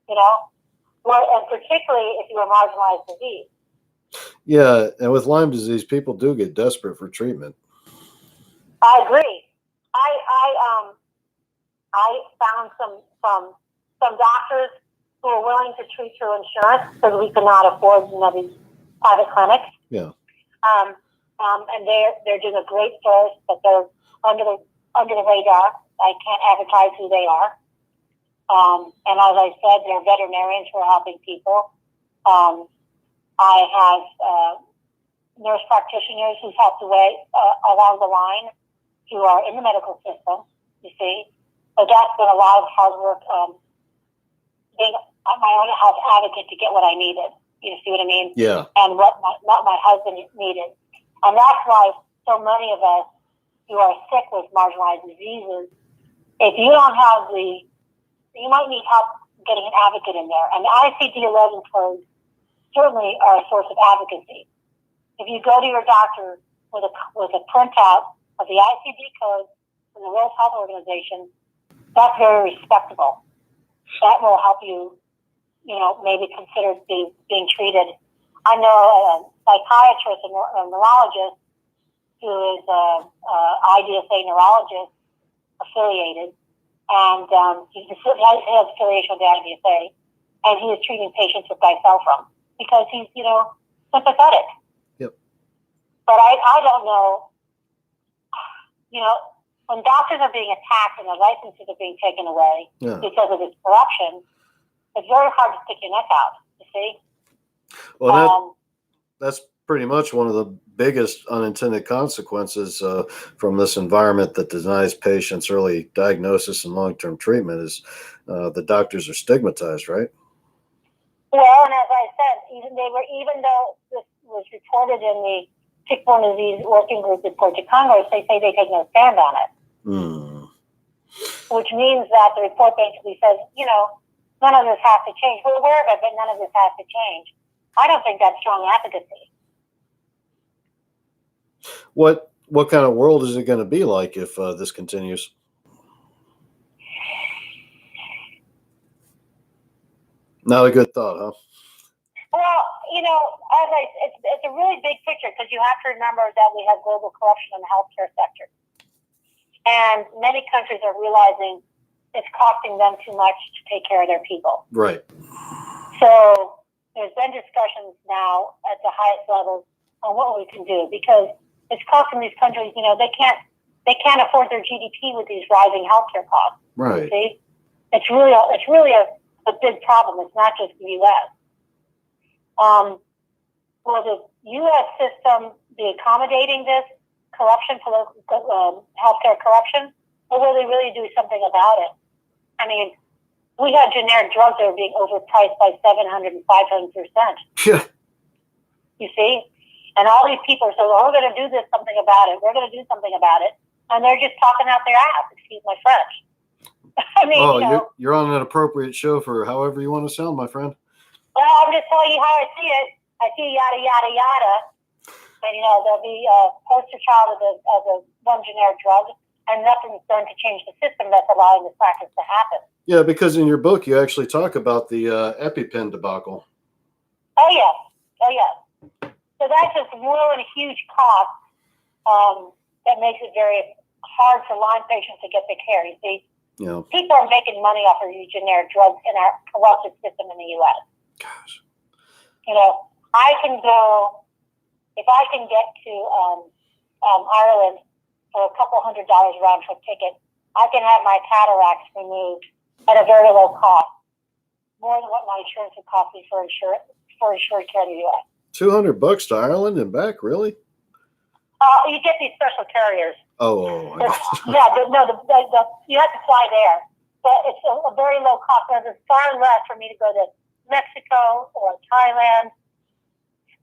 and particularly if you have marginalized disease. Yeah, and with Lyme disease, people do get desperate for treatment. I agree. I found some doctors who are willing to treat through insurance because we cannot afford these private clinics. Yeah. And they're doing a great service, but they're under the radar. I can't advertise who they are. And as I said, they're veterinarians who are helping people. I have nurse practitioners who've helped away along the line who are in the medical system, you see. So that's been a lot of hard work, being my own health advocate to get what I needed. You see what I mean? Yeah. And what my husband needed. And that's why so many of us who are sick with marginalized diseases, if you don't have you might need help getting an advocate in there. And the ICD-11 codes certainly are a source of advocacy. If you go to your doctor with a printout of the ICD codes from the World Health Organization, that's very respectable. That will help you, maybe consider being treated. I know a psychiatrist and a neurologist who is a IDSA neurologist affiliated, and he has affiliation with the IDSA, and he is treating patients with disulfiram because he's, sympathetic. Yep. But I don't know, when doctors are being attacked and their licenses are being taken away because of this corruption, it's very hard to stick your neck out, you see? Well, that's pretty much one of the biggest unintended consequences from this environment that denies patients early diagnosis and long-term treatment is the doctors are stigmatized, right? Well, and as I said, even though this was reported in the tickborne disease working group report to Congress, they say they take no stand on it. Which means that the report basically says, none of this has to change. We're aware of it, but none of this has to change. I don't think that's strong advocacy. What kind of world is it going to be like if this continues? Not a good thought, huh? Well, it's a really big picture because you have to remember that we have global corruption in the healthcare sector. And many countries are realizing it's costing them too much to take care of their people. Right. So there's been discussions now at the highest levels on what we can do because it's costing these countries, they can't afford their GDP with these rising healthcare costs. Right. See? It's really a big problem. It's not just the U.S. Will the U.S. system be accommodating this corruption, healthcare corruption, or will they really do something about it? I mean, we have generic drugs that are being overpriced by 700 and 500%. Yeah. You see? And all these people are saying, we're going to do something about it. We're going to do something about it. And they're just talking out their ass, excuse my French. I mean, you're on an appropriate show for however you want to sound, my friend. Well, I'm just telling you how I see it. I see yada, yada, yada. And, there'll be a poster child of a one generic drug, and nothing's done to change the system that's allowing this practice to happen. Yeah, because in your book, you actually talk about the EpiPen debacle. Oh, yes. So that's just really a huge cost that makes it very hard for Lyme patients to get the care. You see, people are making money off of these generic drugs in our corrupted system in the U.S. Gosh. You know, I can go, if I can get to Ireland for a couple $100 round trip ticket, I can have my cataracts removed at a very low cost, more than what my insurance would cost me for insured care in the U.S. $200 to Ireland and back, really? You get these special carriers. Oh. Yeah, but no, you have to fly there. But it's a very low cost. It's far less for me to go to Mexico or Thailand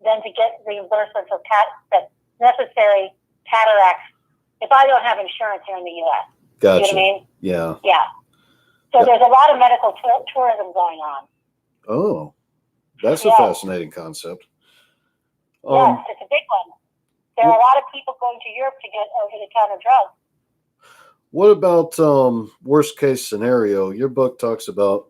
than to get reimbursement for necessary cataracts if I don't have insurance here in the U.S. Gotcha. You know what I mean? Yeah. Yeah. So there's a lot of medical tourism going on. Oh, that's a fascinating concept. Yes, it's a big one. There are a lot of people going to Europe to get over-the-counter drugs. What about worst case scenario? Your book talks about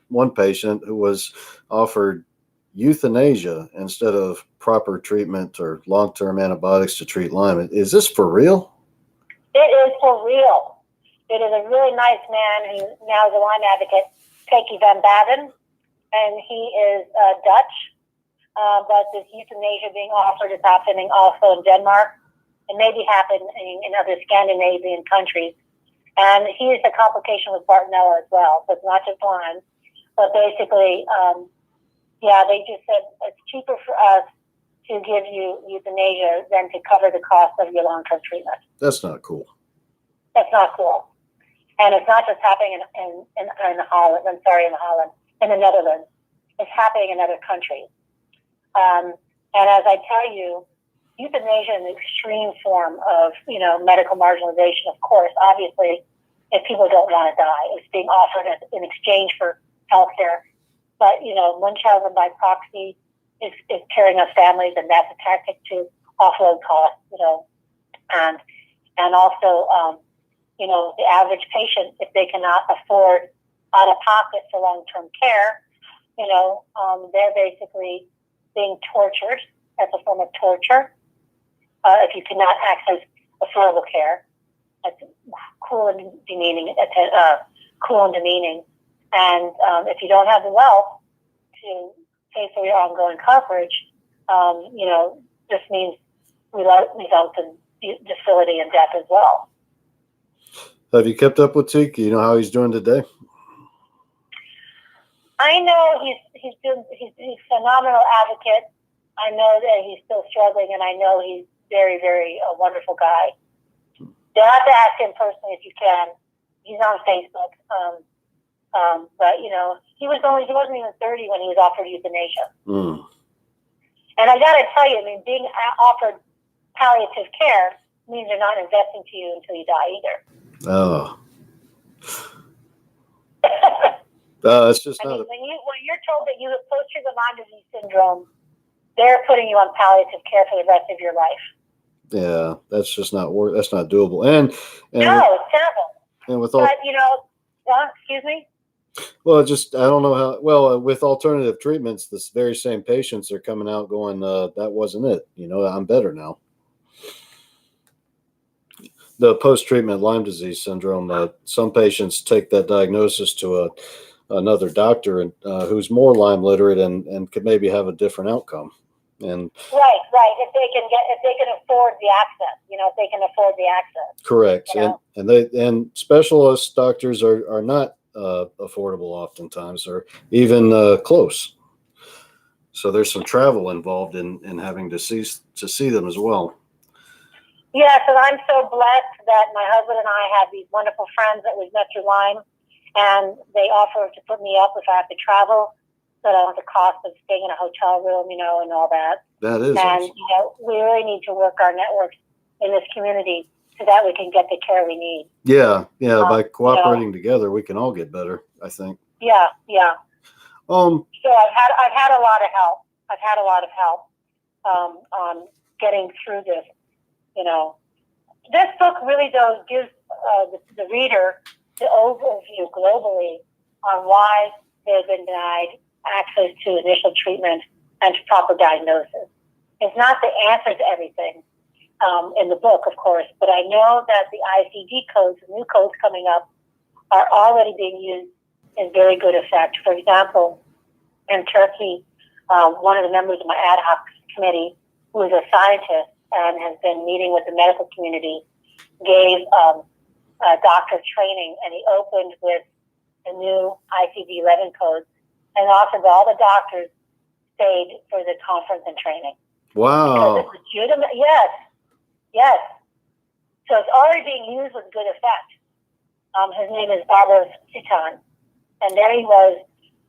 one patient who was offered euthanasia instead of proper treatment or long-term antibiotics to treat Lyme. Is this for real? It is for real. It is a really nice man who now is a Lyme advocate, Peky van Baden, and he is Dutch. But this euthanasia being offered is happening also in Denmark and maybe happening in other Scandinavian countries. And he is a complication with Bartonella as well. So it's not just Lyme. But basically, they just said it's cheaper for us to give you euthanasia than to cover the cost of your long-term treatment. That's not cool. That's not cool. And it's not just happening in Holland. I'm sorry, in Holland, in the Netherlands. It's happening in other countries. And as I tell you, euthanasia is an extreme form of, medical marginalization, of course. Obviously, if people don't want to die, it's being offered in exchange for health care. But, Munchausen by proxy is tearing up families, and that's a tactic to offload costs, and also, the average patient, if they cannot afford out-of-pocket for long-term care, they're basically being tortured as a form of torture. If you cannot access affordable care, that's cruel and demeaning. And if you don't have the wealth to pay for your ongoing coverage, this means results in disability and death as well. Have you kept up with Tiki? You know how he's doing today? I know he's a phenomenal advocate. I know that he's still struggling, and I know he's very, very a wonderful guy. You'll have to ask him personally if you can. He's on Facebook, but he wasn't even 30 when he was offered euthanasia. Mm. And I got to tell you, being offered palliative care means they're not investing to you until you die either. Oh. It's just not. When you're told that you have post-treatment Lyme disease syndrome, they're putting you on palliative care for the rest of your life. Yeah, that's just not that's not doable. And no, it's terrible. And with excuse me. Well, I don't know how. Well, with alternative treatments, this very same patients are coming out going, "That wasn't it." I'm better now. The post-treatment Lyme disease syndrome. Some patients take that diagnosis to another doctor and who's more Lyme literate and could maybe have a different outcome. And right. If they can afford the access. Correct. And specialist doctors are not affordable oftentimes, or even close. So there's some travel involved in having to see them as well. Yes, and I'm so blessed that my husband and I have these wonderful friends that we've met through Lyme, and they offer to put me up if I have to travel, so I don't have the cost of staying in a hotel room, and all that. That is and awesome. We really need to work our networks in this community so that we can get the care we need. Yeah. By cooperating together, we can all get better, I think. Yeah. So I've had a lot of help. On getting through this. This book really gives the reader the overview globally on why they've been denied access to initial treatment and to proper diagnosis. is not the answer to everything in the book, of course, but I know that the ICD codes, the new codes coming up, are already being used in very good effect. For example, in Turkey, one of the members of my ad hoc committee, who is a scientist and has been meeting with the medical community, gave doctor training, and he opened with the new ICD-11 codes and offered all the doctors stayed for the conference and training. Wow. Because it's legitimate. Yes. Yes. So it's already being used with good effect. His name is Sitan, and there he was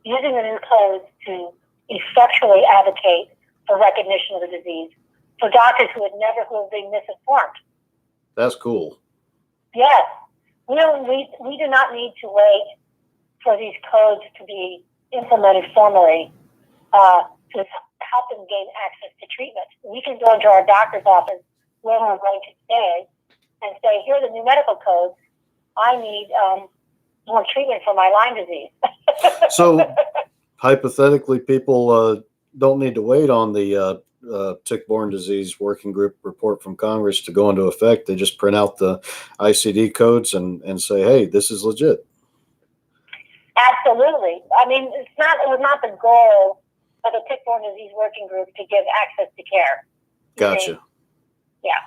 using the new codes to effectually advocate for recognition of the disease for doctors who have been misinformed. That's cool. Yes. We do not need to wait for these codes to be implemented formally to help them gain access to treatment. We can go into our doctor's office where we're going to stay and say, here are the new medical codes. I need more treatment for my Lyme disease. So hypothetically, people don't need to wait on the tick-borne disease working group report from Congress to go into effect. They just print out the ICD codes and say, hey, this is legit. Absolutely. I mean, it was not the goal of the tick-borne disease working group to give access to care. Gotcha. Yeah.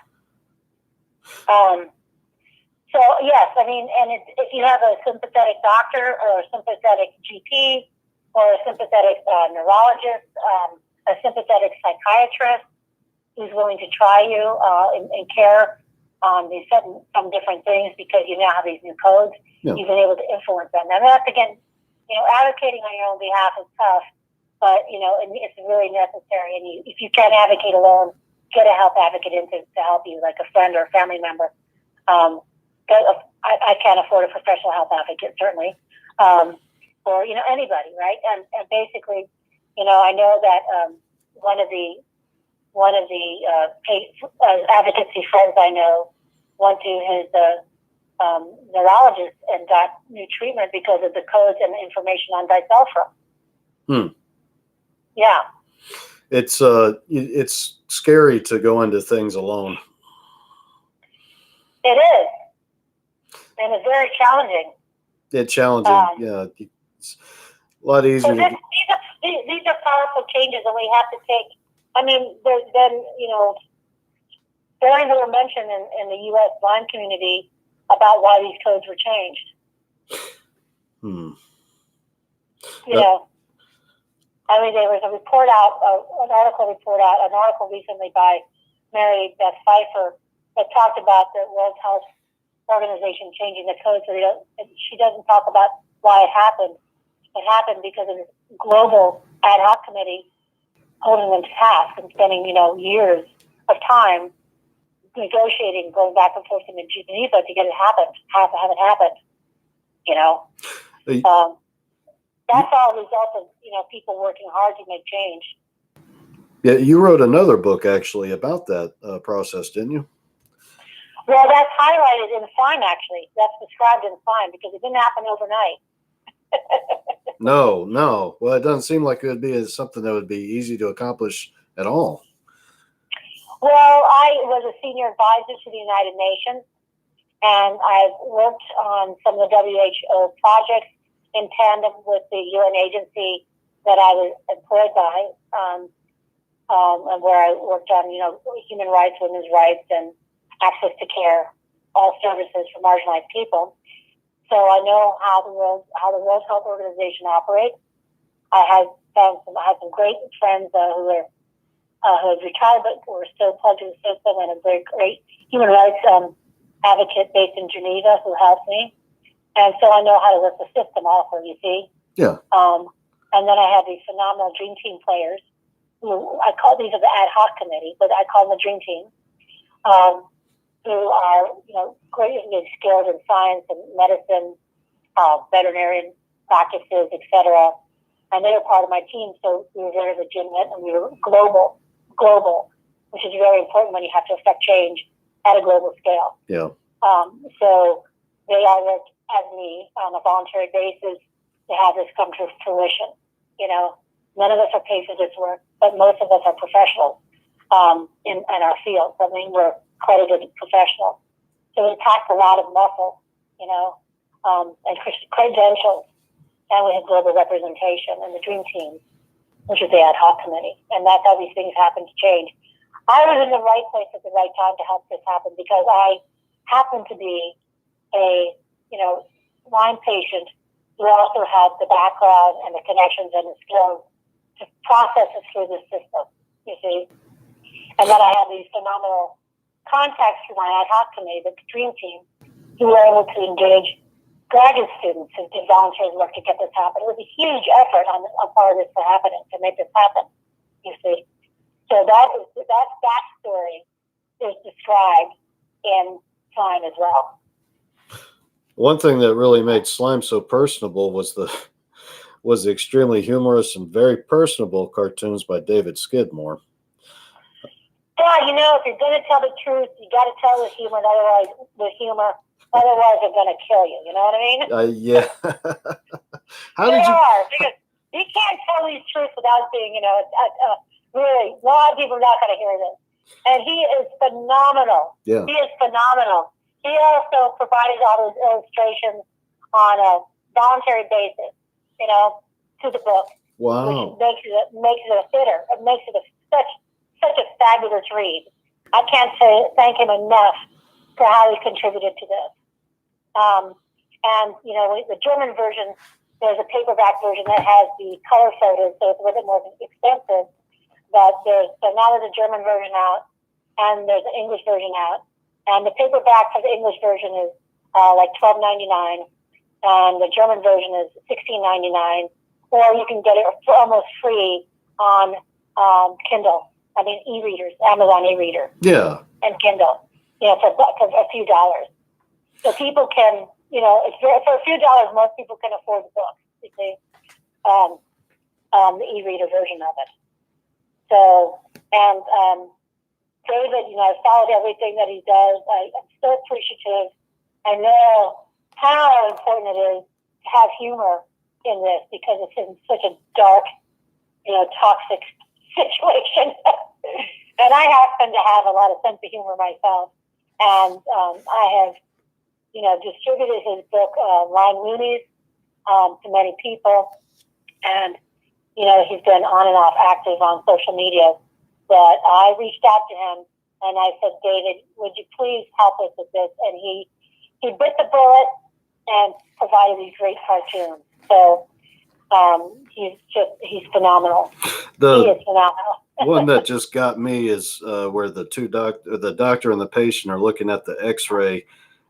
So yes, I mean, and if you have a sympathetic doctor or a sympathetic GP or a sympathetic neurologist, a sympathetic psychiatrist who's willing to try you in care on some different things because you now have these new codes, you've been able to influence them. Now that's again, advocating on your own behalf is tough, but it's really necessary. And if you can't advocate alone, get a health advocate in to help you, like a friend or a family member. I can't afford a professional health advocate, certainly, or anybody, right? And basically, I know that one of the advocacy friends I know went to his neurologist and got new treatment because of the codes and the information on disulfiram. Yeah, it's scary to go into things alone. It is. And it's very challenging. It's challenging. Yeah. It's a lot easier. So these are powerful changes, and we have to take, I mean, there's been, very little mention in the U.S. Lyme community about why these codes were changed. I mean, there was an article recently by Mary Beth Pfeiffer that talked about the World Health Organization changing the code, so she doesn't talk about why it happened. It happened because of this global ad hoc committee holding them to task and spending, years of time negotiating, going back and forth in Geneva to get it happened, have it happened. That's all a result of people working hard to make change. Yeah, you wrote another book actually about that process, didn't you? Well, that's highlighted in Lyme, actually. That's described in Lyme because it didn't happen overnight. No. Well, it doesn't seem like it would be something that would be easy to accomplish at all. Well, I was a senior advisor to the United Nations, and I've worked on some of the WHO projects in tandem with the UN agency that I was employed by, and where I worked on, human rights, women's rights, and access to care, all services for marginalized people. So I know how the World Health Organization operates. I had some great friends who have retired but who are still plugged into the system, and a very great human rights advocate based in Geneva who helps me. And so I know how to work the system also, you see. Yeah. And then I have these phenomenal dream team players who I call these are the ad hoc committee, but I call them the dream team. Who are, greatly skilled in science and medicine, veterinarian practices, etc. And they were part of my team, so we were very legitimate and we were global, which is very important when you have to affect change at a global scale. Yeah. So they all worked as me on a voluntary basis to have this come to fruition. None of us are paid for this work, but most of us are professionals. in our field. I mean, we're accredited professionals. So we packed a lot of muscle, and credentials. And we had global representation in the Dream Team, which is the ad hoc committee. And that's how these things happen to change. I was in the right place at the right time to help this happen because I happened to be a, Lyme patient who also had the background and the connections and the skills to process it through the system, you see. And then I had these phenomenal contacts through my ad hoc committee, the Dream Team, who were able to engage graduate students who did volunteer work to get this happen. It was a huge effort on part of this to happen, to make this happen, you see. So that backstory is described in Lyme as well. One thing that really made slime so personable was the extremely humorous and very personable cartoons by David Skidmore. Yeah, if you're going to tell the truth, you got to tell with humor. Otherwise, they're going to kill you. You know what I mean? Yeah. Because you can't tell these truths without being, really. A lot of people are not going to hear this. And he is phenomenal. Yeah. He is phenomenal. He also provided all those illustrations on a voluntary basis, to the book. Wow. Which makes it a hitter. It makes it such a fabulous read. I can't thank him enough for how he contributed to this. The German version, there's a paperback version that has the color photos, so it's a little bit more expensive. But now there's a German version out, and there's an English version out. And the paperback for the English version is like $12.99, and the German version is $16.99. Or you can get it for almost free on Kindle. I mean, e-readers, Amazon e-reader. Yeah. And Kindle, for a few dollars. So people can, for a few dollars, most people can afford the book, you see, the e-reader version of it. So, and David, I followed everything that he does. I'm so appreciative. I know how important it is to have humor in this because it's in such a dark, toxic situation. And I happen to have a lot of sense of humor myself. And I have, distributed his book, Lyme Loonies, to many people. And, he's been on and off active on social media. But I reached out to him and I said, David, would you please help us with this? And he bit the bullet and provided these great cartoons. So he's phenomenal. He is phenomenal. One that just got me is where the doctor and the patient are looking at the X-ray,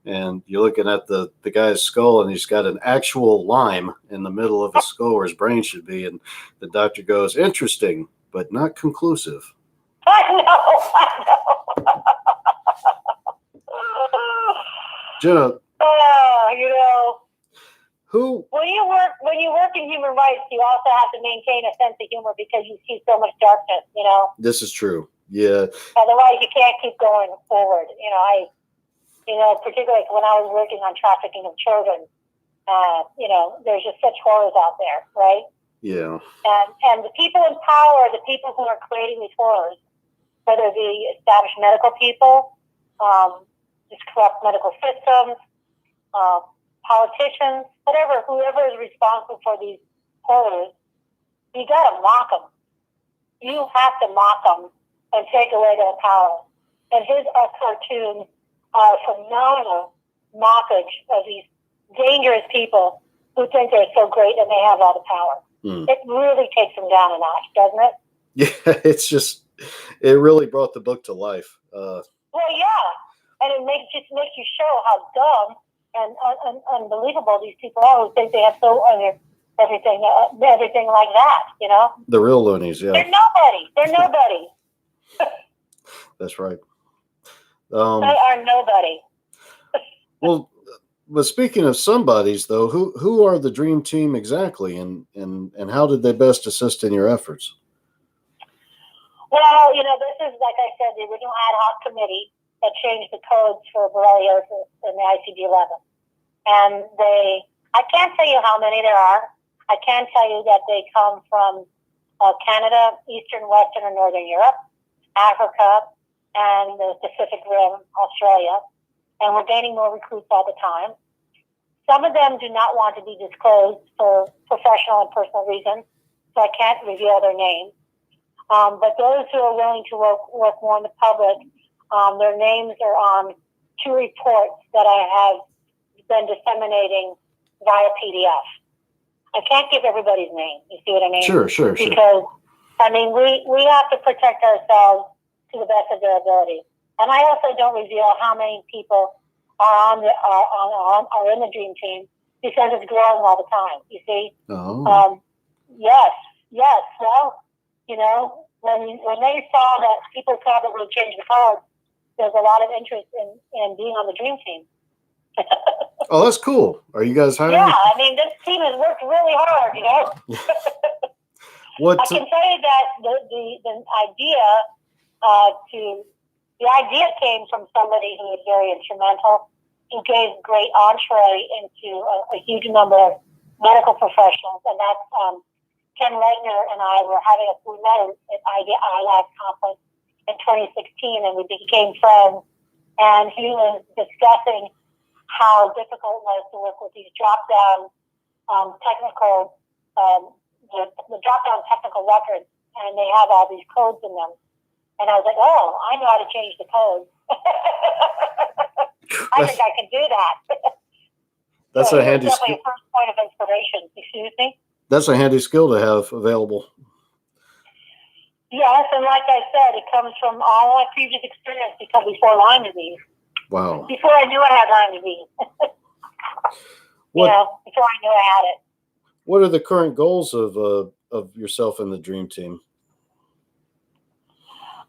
and you're looking at the guy's skull, and he's got an actual Lyme in the middle of his skull where his brain should be, and the doctor goes, "Interesting, but not conclusive." I know. Jenna. Who? When you work in human rights, you also have to maintain a sense of humor because you see so much darkness. This is true. Yeah. Otherwise, you can't keep going forward. Particularly when I was working on trafficking of children, there's just such horrors out there, right? Yeah. And the people in power, the people who are creating these horrors, whether it be established medical people, just corrupt medical systems, politicians, whoever is responsible for these horrors, you got to mock them. You have to mock them and take away their power. And his cartoons are phenomenal mockage of these dangerous people who think they're so great and they have all the power. It really takes them down a notch, doesn't it? Yeah, it really brought the book to life. Well, yeah, and it makes you show how dumb and unbelievable these people are who think they have everything like that. The real loonies, yeah. They're nobody. That's right. They are nobody. Well, but speaking of somebodies, though, who are the Dream Team exactly, and how did they best assist in your efforts? Well, this is, like I said, the original ad hoc committee that changed the codes for borreliosis in the ICD-11. And I can't tell you how many there are. I can tell you that they come from Canada, Eastern, Western, and Northern Europe. Africa, and the Pacific Rim, Australia. And we're gaining more recruits all the time. Some of them do not want to be disclosed for professional and personal reasons, so I can't reveal their names. But those who are willing to work more in the public, their names are on 2 reports that I have been disseminating via PDF. I can't give everybody's name. You see what I mean? Sure. Because, I mean, we have to protect ourselves to the best of their ability. And I also don't reveal how many people are are in the dream team because it's growing all the time. You see? Oh. Yes. Well, you know, when they saw that people probably changed the code, there's a lot of interest in being on the dream team. Oh, that's cool. Are you guys hiring? Yeah, I mean, this team has worked really hard, you know. I can tell you that the idea came from somebody who was very instrumental, who gave great entree into a huge number of medical professionals, and that's Ken Legner and I were we met at ILAC conference in 2016, and we became friends, and he was discussing how difficult it was to work with these drop-down technical, the drop-down technical records, and they have all these codes in them. And I was like, oh, I know how to change the code. I think I can do that. That's a handy definitely skill. a first point of inspiration. Excuse me? That's a handy skill to have available. Yes, and like I said, it comes from all my previous experience before Lyme disease. Wow. Before I knew I had Lyme disease. Before I knew I had it. What are the current goals of yourself and the dream team?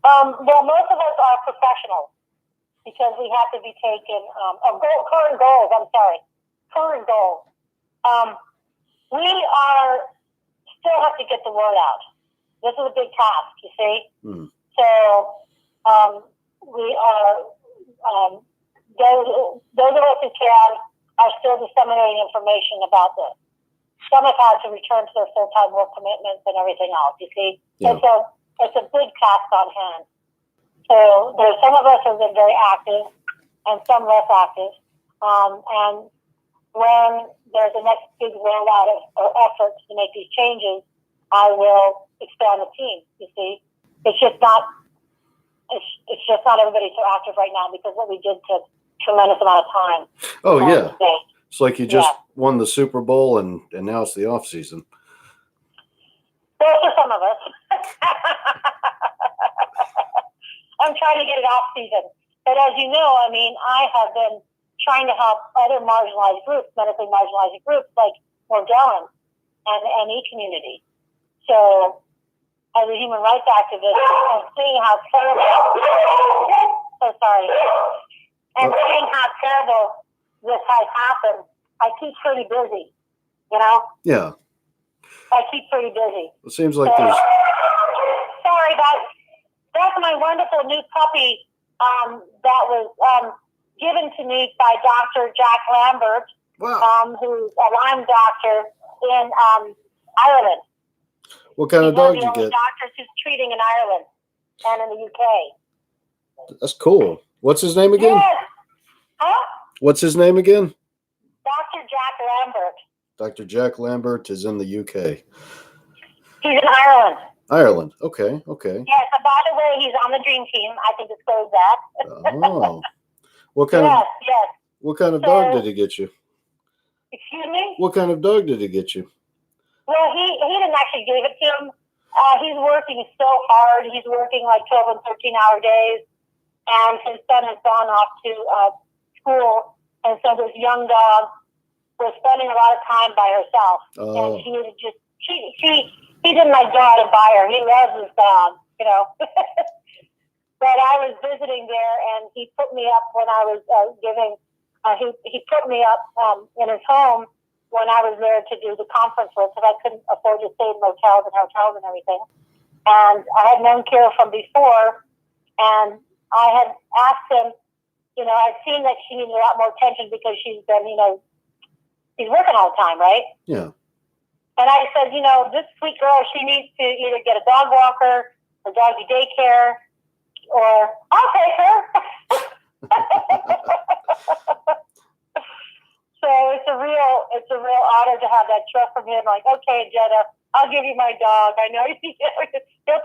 Well, most of us are professionals because we have to be taken. Current goals. We still have to get the word out. This is a big task, you see. So we are those of us who can are still disseminating information about this. Some have had to return to their full-time work commitments and everything else. You see, it's a big task on hand. So there's some of us who have been very active and some less active. And when there's the next big rollout of efforts to make these changes, I will expand the team. You see, it's just not everybody so active right now because what we did took a tremendous amount of time. Oh yeah, it's like you just won the Super Bowl and now it's the off season. Well, for some of us. I'm trying to get it off season. But as you know, I mean, I have been trying to help other marginalized groups, medically marginalized groups like Morgellons and e-community. So as a human rights activist and seeing how terrible, seeing how terrible this has happened, I keep pretty busy, you know? Yeah. I keep pretty busy. It seems like there's... Sorry, that's my wonderful new puppy that was given to me by Dr. Jack Lambert, who's a Lyme doctor in Ireland. What kind of dog did you get? He's one of the only doctors who's treating in Ireland and in the UK. That's cool. What's his name again? Yes. Huh? What's his name again? Dr. Jack Lambert. Dr. Jack Lambert is in the UK. He's in Ireland. Ireland. Okay. Yes, and by the way, he's on the dream team. I can disclose that. Oh. What kind of What kind of dog did he get you? Excuse me? What kind of dog did he get you? Well, he didn't actually give it to him. He's working so hard. He's working like 12 and 13-hour days. And his son has gone off to school. And so this young dog was spending a lot of time by herself. And he was just, he didn't like go out and buy her. He loves his dog, you know. But I was visiting there, and he put me up when I was he put me up in his home when I was there to do the conference with, because I couldn't afford to stay in hotels and everything. And I had known Kira from before, and I had asked him, you know, I'd seen that she needed a lot more attention because she's been, you know, she's working all the time, right? Yeah. And I said, you know, this sweet girl, she needs to either get a dog walker or doggy daycare, or I'll take her. So it's a real honor to have that trust from him. Like, okay, Jenna, I'll give you my dog. I know you'll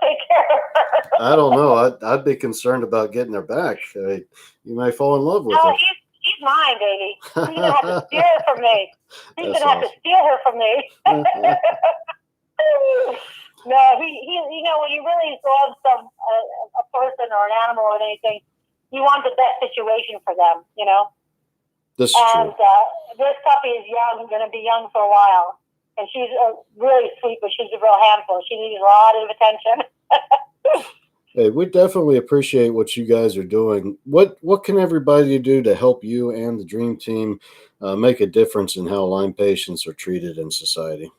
take care of her. I don't know. I'd be concerned about getting her back. You may fall in love with Oh, her. he's mine, baby. He's gonna have to steal her from me. He's gonna have to steal her from me. No, he when you really love a person or an animal or anything, you want the best situation for them, This is and true. This puppy is young, going to be young for a while, and she's really sweet, but she's a real handful. She needs a lot of attention. Hey, we definitely appreciate what you guys are doing. What can everybody do to help you and the Dream Team make a difference in how Lyme patients are treated in society?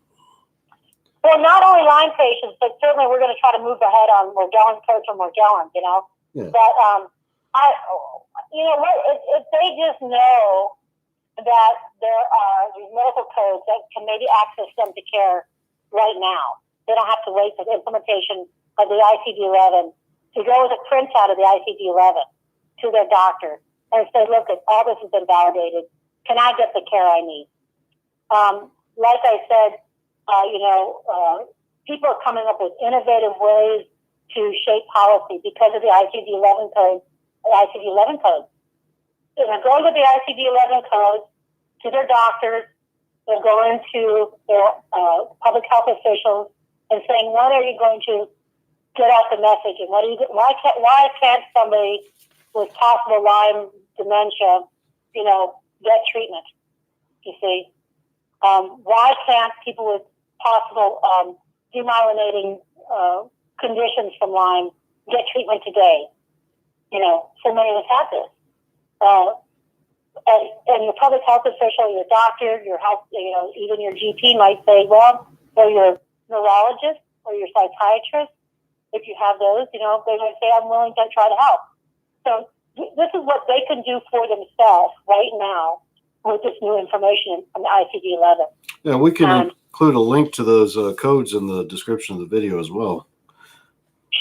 Well, not only Lyme patients, but certainly we're going to try to move ahead on Morgellons codes for Morgellons, Yeah. But if they just know that there are these medical codes that can maybe access them to care right now. They don't have to wait for the implementation of the ICD-11 to go with a printout of the ICD-11 to their doctor and say, look, all this has been validated. Can I get the care I need? Like I said, people are coming up with innovative ways to shape policy because of the ICD-11 code. They're going with the ICD-11 codes to their doctors. They're going to their public health officials and saying, when are you going to get out the message? And why can't somebody with possible Lyme dementia, get treatment? You see, why can't people with possible demyelinating conditions from Lyme get treatment today? So many of us have this. And your public health official, your doctor, your health, even your GP might say, well, or your neurologist or your psychiatrist, if you have those, they might say, I'm willing to try to help. So this is what they can do for themselves right now with this new information from the ICD-11. Yeah, we can include a link to those codes in the description of the video as well.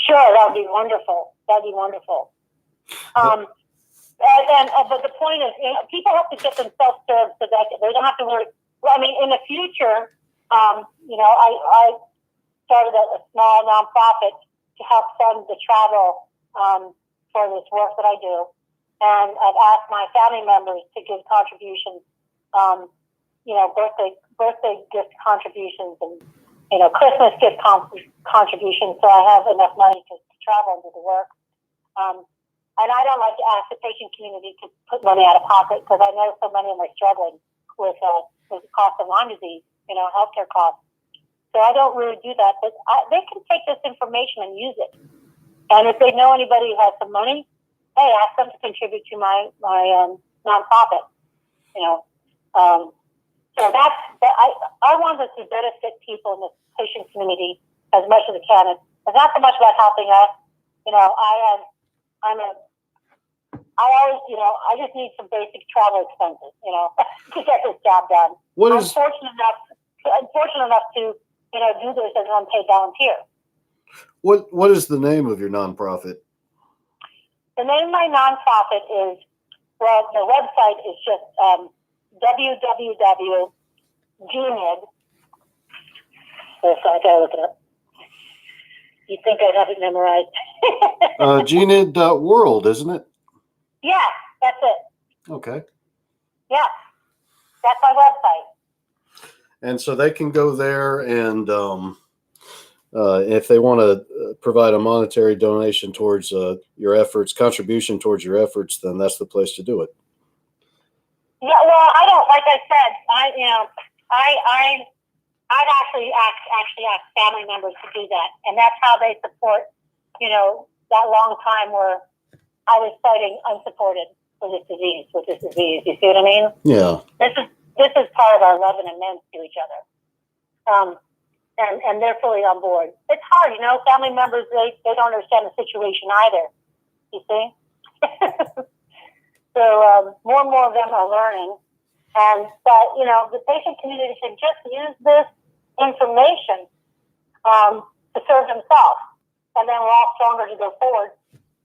Sure, that would be wonderful. But the point is, people have to get themselves served so that they don't have to worry. Well, I mean, in the future, I started a small nonprofit to help fund the travel for this work that I do, and I've asked my family members to give contributions, birthday gift contributions, and Christmas gift contributions, so I have enough money to travel and do the work. And I don't like to ask the patient community to put money out of pocket because I know so many of them are struggling with the cost of Lyme disease, healthcare costs. So I don't really do that. But they can take this information and use it. And if they know anybody who has some money, hey, ask them to contribute to my nonprofit. So I want us to benefit people in the patient community as much as we can. It's not so much about helping us. I just need some basic travel expenses, to get this job done. I'm fortunate enough to, do this as an unpaid volunteer. What is the name of your nonprofit? The name of my nonprofit is, the website is just www.gnid. I gotta look it up. You think I'd have it memorized? gnid.world, isn't it? Yeah, that's it. Okay. Yeah, that's my website. And so they can go there, and if they want to provide a monetary donation towards your efforts, contribution towards your efforts, then that's the place to do it. Yeah, well, I don't. Like I said, I'd actually ask family members to do that, and that's how they support. That long time where I was fighting unsupported with this disease. You see what I mean? Yeah. This is part of our love and amends to each other. And they're fully on board. It's hard, family members, they don't understand the situation either. You see? So more and more of them are learning. But the patient community should just use this information to serve themselves. And then we're all stronger to go forward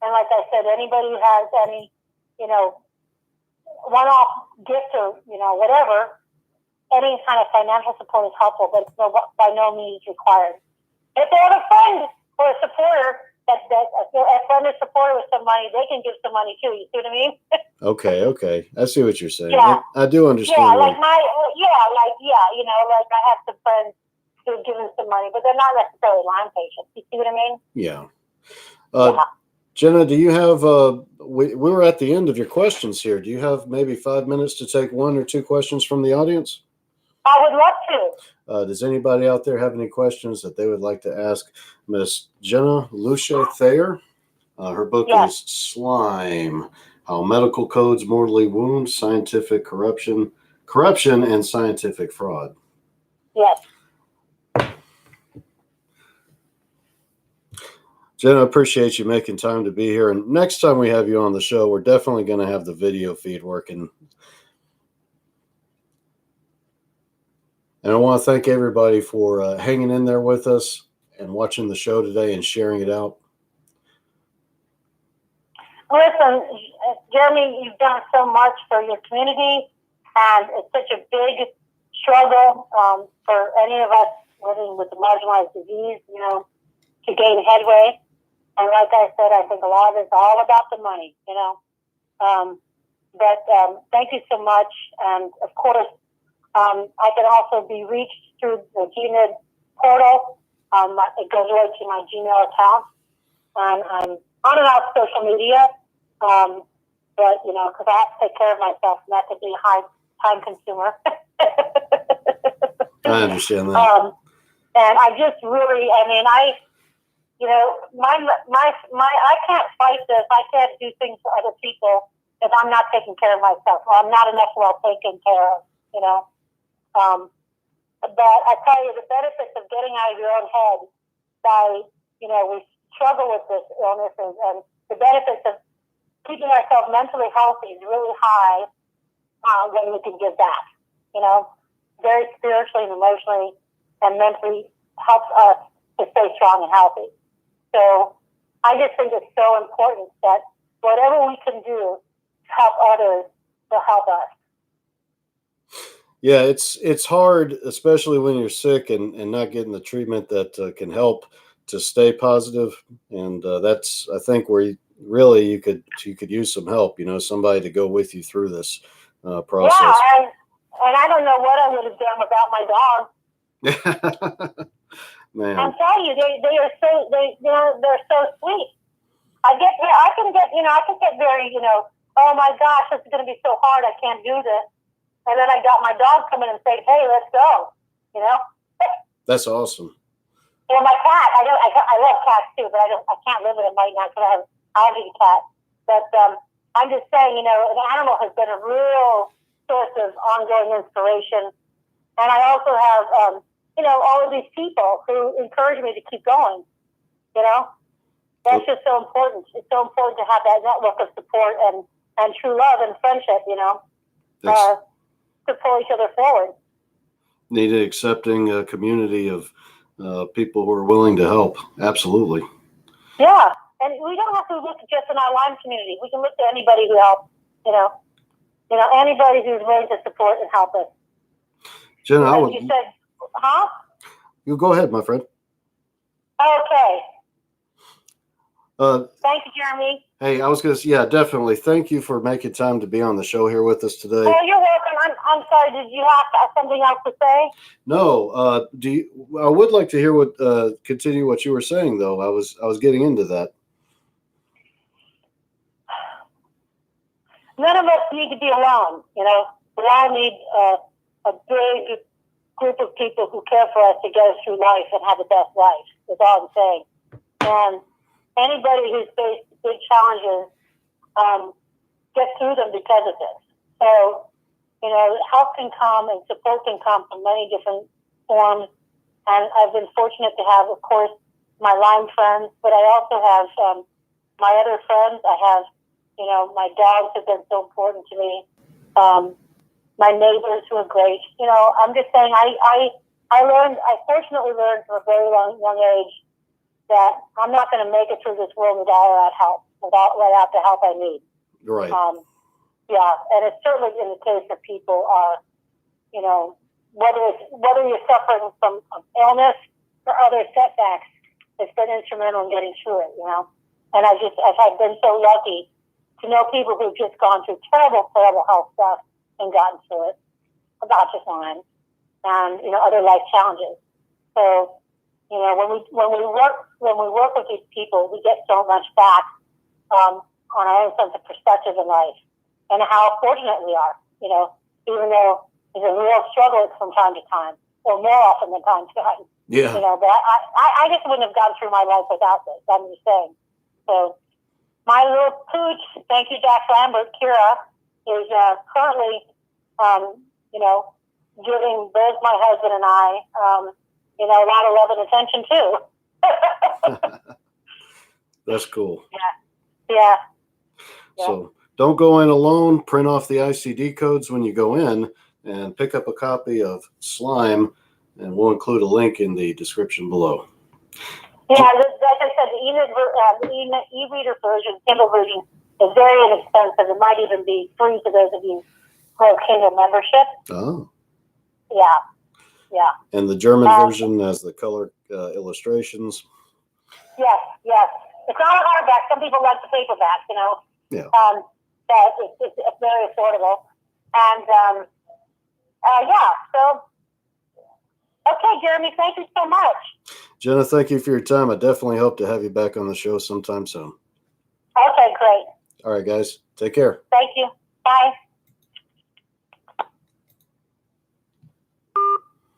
And like I said, anybody who has any, one-off gift or, whatever, any kind of financial support is helpful, but it's by no means required. If they have a friend or a supporter, a friend or supporter with some money, they can give some money too. You see what I mean? Okay. I see what you're saying. Yeah. I do understand. Yeah, like I have some friends who have given some money, but they're not necessarily Lyme patients. You see what I mean? Yeah. Yeah. Jenna, do you have, we were at the end of your questions here. Do you have maybe 5 minutes to take 1 or 2 questions from the audience? I would love to. Does anybody out there have any questions that they would like to ask Miss Jenna Luché-Thayer? Her book is Slime, How Medical Codes Mortally Wound, Scientific Corruption, and Scientific Fraud. Yes. Jenna, I appreciate you making time to be here. And next time we have you on the show, we're definitely going to have the video feed working. And I want to thank everybody for hanging in there with us and watching the show today and sharing it out. Listen, Jeremy, you've done so much for your community, and it's such a big struggle for any of us living with a marginalized disease, to gain headway. And like I said, I think a lot of it's all about the money, But thank you so much. And of course, I can also be reached through the GNID portal. It goes right to my Gmail account. And I'm on and off social media, but, because I have to take care of myself, and that could be a high time consumer. I understand that. And I just really, I can't fight this. I can't do things for other people if I'm not taking care of myself, or I'm not enough well taken care of, But I tell you, the benefits of getting out of your own head by, we struggle with this illnesses, and the benefits of keeping ourselves mentally healthy is really high when we can give back, very spiritually and emotionally and mentally helps us to stay strong and healthy. So I just think it's so important that whatever we can do to help others will help us. Yeah, it's hard, especially when you're sick and not getting the treatment that can help to stay positive. And that's, I think, where you could use some help, somebody to go with you through this process. Yeah, and I don't know what I would have done without my dog. Man. I'm telling you, they're so sweet. I can get very, oh my gosh, this is going to be so hard. I can't do this. And then I got my dog come in and say, hey, let's go. That's awesome. Yeah, my cat. I love cats too, but I can't live with them right now because I have allergy to cats. But I'm just saying, an animal has been a real source of ongoing inspiration. And I also have, all of these people who encourage me to keep going. That's just so important. It's so important to have that network of support and true love and friendship, to pull each other forward. Need an accepting community of people who are willing to help. Absolutely. Yeah. And we don't have to look just in our Lyme community. We can look to anybody who helps, anybody who's willing to support and help us. Jenna, you said, huh? You go ahead, my friend. Okay. Thank you, Jeremy. Hey, I was going to say, yeah, definitely. Thank you for making time to be on the show here with us today. Oh, you're welcome. I'm sorry. Did you have something else to say? No. I would like to hear continue what you were saying, though. I was getting into that. None of us need to be alone. We all need a big group of people who care for us to get us through life and have the best life. That's all I'm saying. And anybody who's faced big challenges gets through them because of this. So, help can come and support can come from many different forms. And I've been fortunate to have, of course, my Lyme friends, but I also have my other friends. I have, my dogs have been so important to me. My neighbors who are great. I'm just saying I fortunately learned from a very young age that I'm not going to make it through this world without all that help. without the help I need. Right. Yeah, and it's certainly in the case of people whether you're suffering from illness or other setbacks, it's been instrumental in getting through it, And I've been so lucky to know people who've just gone through terrible, terrible health stuff and gotten through it, not just Lyme, and other life challenges. So, when we work with these people, we get so much back on our own sense of perspective in life and how fortunate we are. Even though there's a real struggle from time to time, or more often than time to time. Yeah. But I just wouldn't have gone through my life without this. I'm just saying. So, my little pooch, thank you, Jack Lambert, Kira, is currently, giving both my husband and I, a lot of love and attention too. That's cool. Yeah. So don't go in alone. Print off the ICD codes when you go in, and pick up a copy of Slime, and we'll include a link in the description below. Yeah, like I said, the e-reader version, Kindle version, is very inexpensive. It might even be free for those of you who have Kindle membership. Oh. Yeah. And the German version has the color illustrations. Yes. It's not a hardback. Some people like the paperback, Yeah. But it's very affordable. And, so, okay, Jeremy, thank you so much. Jenna, thank you for your time. I definitely hope to have you back on the show sometime soon. Okay, great. All right, guys. Take care. Thank you. Bye.